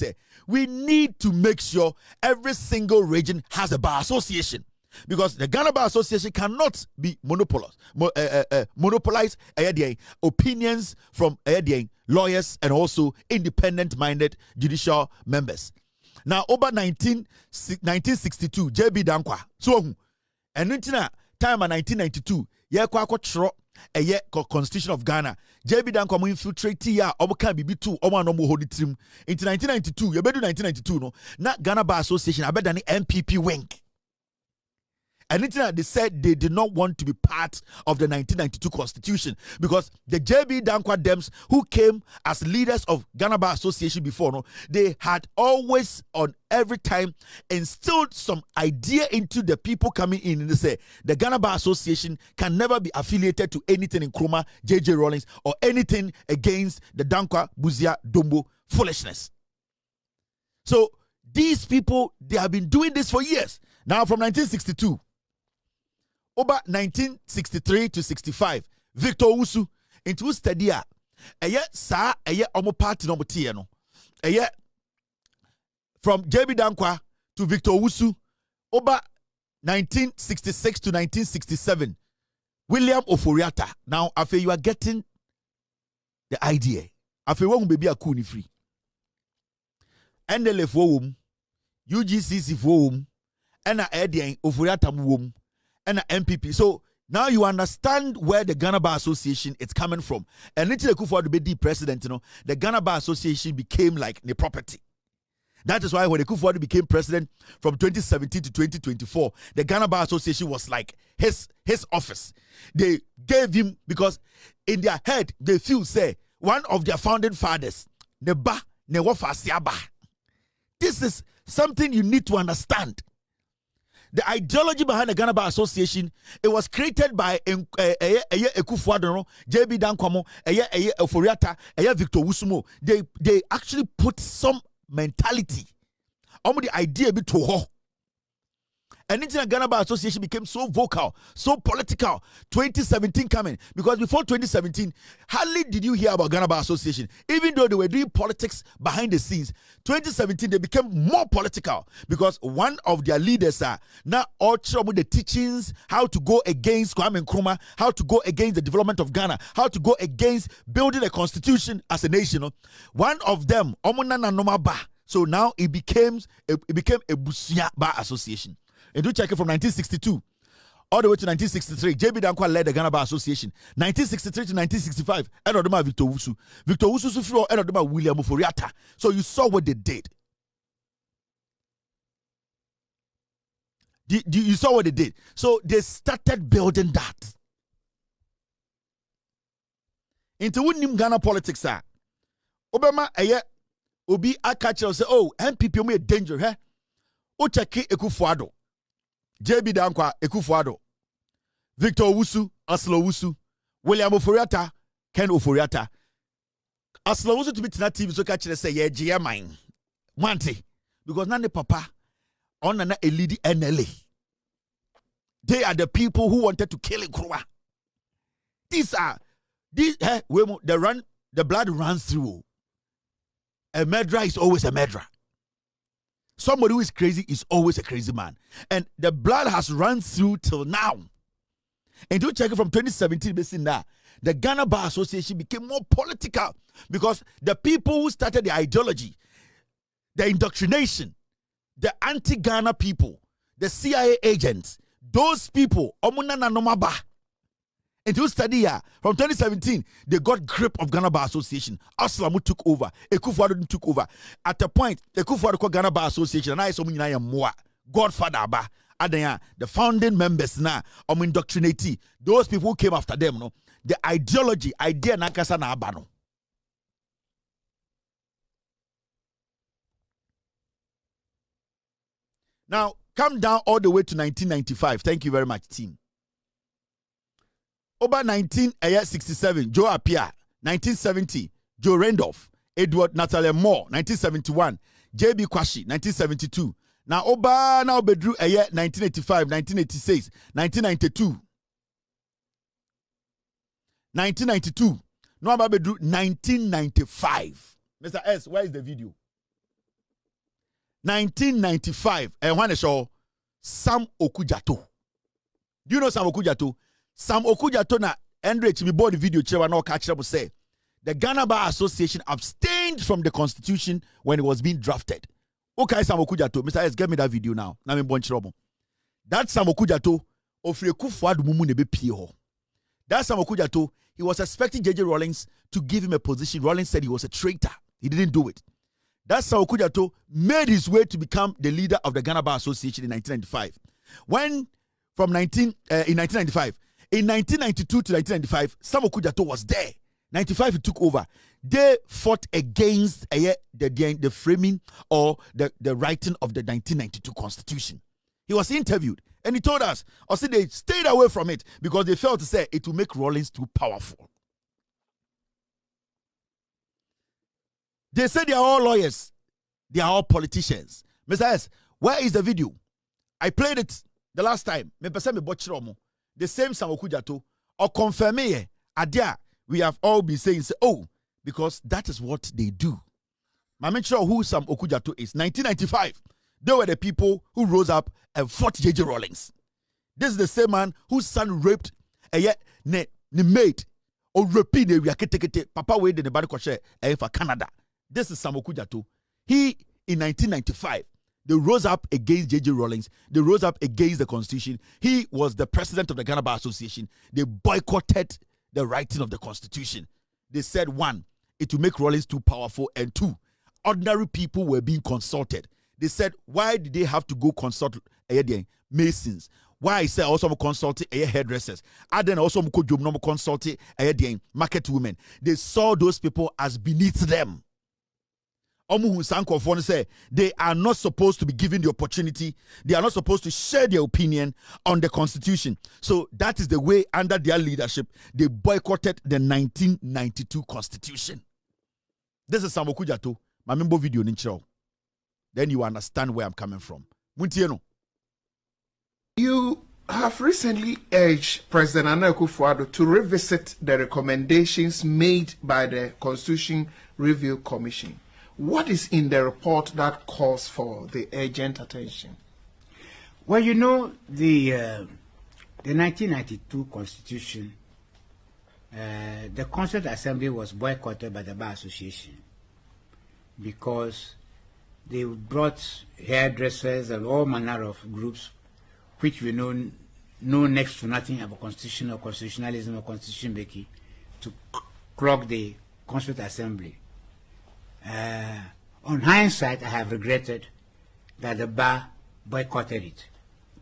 we need to make sure every single region has a bar association. Because the Ghana Bar Association cannot be monopolize opinions from lawyers and also independent-minded judicial members. Now, over 1962, J.B. Dankwa. So, and in time of 1992, Constitution of Ghana. J.B. Dankwa mo infiltrate ya omuka bibitu omo anomo hold trim. In 1992, you bedu 1992 no. Na Ghana Bar Association abeda ni MPP wing. And they said they did not want to be part of the 1992 constitution because the J.B. Dankwa Dems who came as leaders of Ghana Bar Association before, they had always on every time instilled some idea into the people coming in, and they say the Ghana Bar Association can never be affiliated to anything in Nkrumah, J.J. Rawlings, or anything against the Dankwa Buzia Dombo foolishness. So these people, they have been doing this for years. Now from 1962, over 1963 to 65, Victor Owusu into study omo party no tie no. From J.B. Dankwa to Victor Owusu, over 1966 to 1967, William Oforiatta. Now, after you are getting the idea, after one baby a kuni free. NLF wom, UGCC wom, and a Edian Oforiatta wom. And an MPP. So now you understand where the Ghana Bar Association is coming from. And until the Kufuor be the president, the Ghana Bar Association became like the property. That is why when the Kufuor became president from 2017 to 2024, the Ghana Bar Association was like his office. They gave him, because in their head they feel say one of their founding fathers, Neba Newofa Siaba. This is something you need to understand. The ideology behind the Ghana Bar Association, it was created by Ekufuor, J.B. Dankwa, Oforiatta, Victor Owusu. They actually put some mentality on the idea bit to ho. And the Ghana Bar Association became so vocal, so political. 2017 coming. Because before 2017, hardly did you hear about Ghana Bar Association. Even though they were doing politics behind the scenes, 2017 they became more political. Because one of their leaders are now all trouble the teachings, how to go against Kwame Nkrumah, how to go against the development of Ghana, how to go against building a constitution as a nation. One of them, Omonana Noma Ba. So now it became a Busia Bar Association. And do check it from 1962 all the way to 1963. JB Dankwa led the Ghana Bar Association. 1963 to 1965, Edodoma Victor Owusu. Victor Owusu Sufro, Edodoma William Oforiata. So you saw what they did. You saw what they did. So they started building that. Into winning Ghana politics, Obama, Obi Akacha say, oh, MPP me a danger, eh? Ocheki Ekufuado. JB Dankwa Ekufuado. Victor Owusu, Aslo Owusu, William Oforiata, Ken Oforiata. Aslo Owusu to be Tina TV so catch say, yeah, GM mine. Wanty. Because none papa on a lead NLA. They are the people who wanted to kill Nkrumah. The blood runs through. A murderer is always a murderer. Somebody who is crazy is always a crazy man. And the blood has run through till now. And you check it from 2017, the Ghana Bar Association became more political because the people who started the ideology, the indoctrination, the anti-Ghana people, the CIA agents, those people, Omunana Nomaba. And you study here, from 2017, they got grip of Ghana Bar Association. Aslamu took over. Ekufuado took over. At a point, Ekufuado called Ghana Bar Association, and I saw Moa, Godfather Ba. And the founding members now, indoctrinate. Those people who came after them, no, the ideology, idea nakasa na abano. Now, come down all the way to 1995. Thank you very much, team. Over 1967, Joe Appiah. 1970, Joe Randolph. Edward Natalie Moore. 1971, J.B. Kwashi. 1972. Now, Oba now bedrew 1985, 1986, 1992. 1992. No, Oba bedrew 1995. Mr. S, where is the video? 1995. And one is Sam Okujato. Do you know Sam Okujato? Sam Okujato na Andre we bought the video chair no catch up say the Ghana Bar Association abstained from the constitution when it was being drafted. Okay, Sam Okujato, Mr. S, get me that video now. Na me bon trouble. That Sam Okujato ofre Kufuado mumu nebe pie ho. That Sam Okujato, he was expecting JJ Rawlings to give him a position. Rawlings said he was a traitor. He didn't do it. That Sam Okujato made his way to become the leader of the Ghana Bar Association in 1995. When from in 1995. In 1992 to 1995, Sam Okujato was there. 95, he took over. They fought against the framing or the writing of the 1992 Constitution. He was interviewed and he told us, also they stayed away from it because they felt to say it will make Rawlings too powerful. They said they are all lawyers. They are all politicians. Mr. S, where is the video? I played it the last time. The same Sam Okujato or confirm me adia we have all been saying say, oh, because that is what they do. I'm not sure who Sam Okujato is. 1995, they were the people who rose up and fought JJ Rawlings. This is the same man whose son raped a maid or repeat the papa way the body koshe for Canada. This is Sam Okujato. He in 1995. They rose up against JJ Rawlings. They rose up against the Constitution. He was the president of the Ghana Bar Association. They boycotted the writing of the Constitution. They said, one, it will make Rawlings too powerful, and two, ordinary people were being consulted. They said, why did they have to go consult Masons? Why I say also consulting hairdressers? And then also consulting market women. They saw those people as beneath them. Say they are not supposed to be given the opportunity. They are not supposed to share their opinion on the Constitution. So that is the way, under their leadership, they boycotted the 1992 Constitution. This is Sam Okujato. My member video nincho. Then you understand where I'm coming from. Muntieno. You have recently urged President Nana Akufo-Addo to revisit the recommendations made by the Constitution Review Commission. What is in the report that calls for the urgent attention? Well, you know, the 1992 Constitution, the Constituent Assembly was boycotted by the Bar Association because they brought hairdressers and all manner of groups which we know next to nothing about constitution or constitutionalism or constitution making to clog the Constituent Assembly. On hindsight, I have regretted that the bar boycotted it.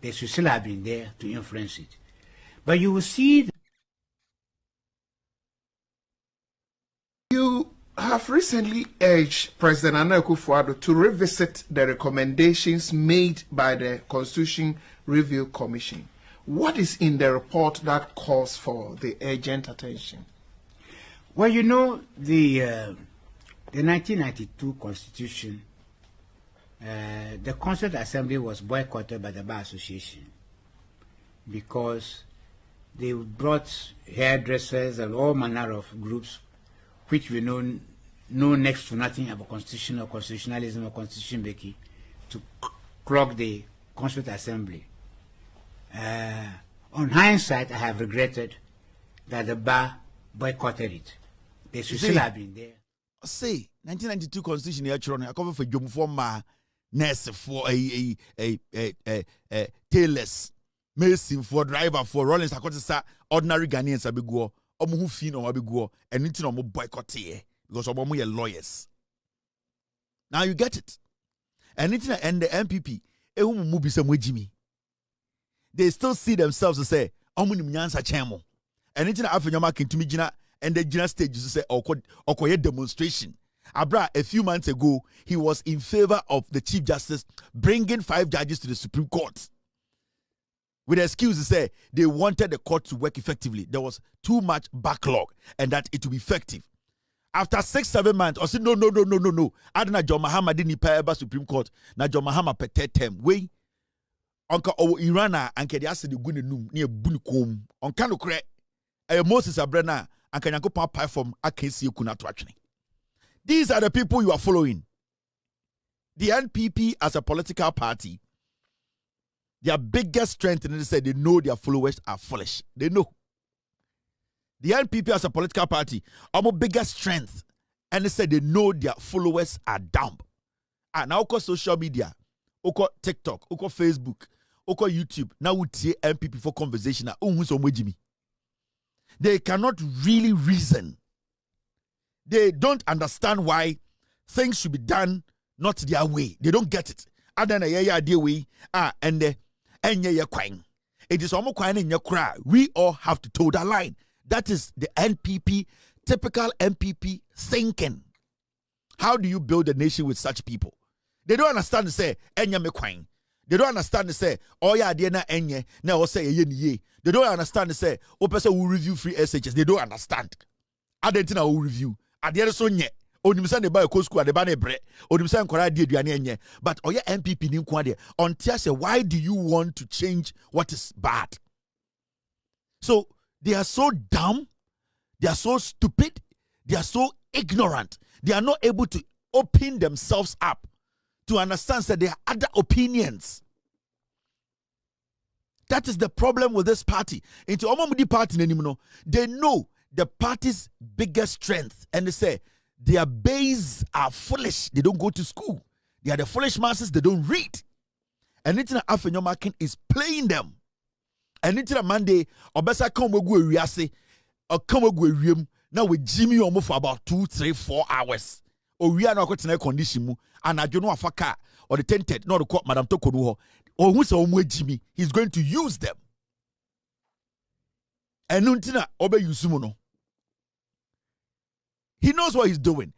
They should still have been there to influence it. But you will see. You have recently urged President Nana Akufo-Addo to revisit the recommendations made by the Constitution Review Commission. What is in the report that calls for the urgent attention? Well, you know, the 1992 Constitution, the Constituent Assembly was boycotted by the Bar Association because they brought hairdressers and all manner of groups which we know next to nothing about constitution or constitutionalism or constitution making to clog the Constituent Assembly. On hindsight, I have regretted that the bar boycotted it. They should still have been there. Say 1992 Constitution here, children. I cover for Jom for ma nurse for a tailors, mason for driver for Rollins. I got to say ordinary Ghanaians abiguo, omu fin or abiguo, and it's no more boycott here because omu are lawyers. Now you get it. And it's and the MPP, mubi some Jimmy. They still see themselves to say, omu ni mnyansa chemo. And it's Afenyo Markin to me jina. And the Gina stage used to say, Okoye demonstration. Abra, a few months ago, he was in favor of the Chief Justice bringing 5 judges to the Supreme Court. With the excuse to say they wanted the court to work effectively. There was too much backlog and that it would be effective. After 6-7 months, I said, no. Adana John Mahama didn't pay the Supreme Court. Na John Mahama pete tem. We, Uncle Irana, and Kediasa de Gunenum near Bunukum, on Kanokre, Moses Abrena. And can you go from AKC Kunatwachni? These are the people you are following. The NPP as a political party, their biggest strength, and they say they know their followers are foolish. They know. The NPP as a political party, our biggest strength, and they say they know their followers are dumb. And now, social media, TikTok, Facebook, YouTube, now we see NPP for conversation. They cannot really reason. They don't understand why things should be done not their way. They don't get it. It is almost in your cry. We all have to toe that line. That is the NPP, typical NPP thinking. How do you build a nation with such people? They don't understand to say, Enya me kwang. They don't understand to say, oh yeah, na enye, na o say ye. They don't understand to say, oh person will review free SHS. They don't understand. Adentina will review. Adere so nye. Onimisa ne ba ekosku ade ba ne bre. Onimisa nkora die aduane enye. But oya MPP ni nkwa de. Until say, why do you want to change what is bad? So they are so dumb. They are so stupid. They are so ignorant. They are not able to open themselves up to understand that there are other opinions. That is the problem with this party. Into Omamudi party, they know the party's biggest strength, and they say their base are foolish. They don't go to school. They are the foolish masses. They don't read. And it's not Afenyo Markin is playing them. And it's not Monday. Obesa come we riase or come we now with Jimmy Omo for about 2, 3, 4 hours. Or we are not going to condition mu and I don't know if I or the tented not to call Madam Torkonu or who's a Jimmy. He's going to use them. And Nuntina Obe Yusumuno. He knows what he's doing.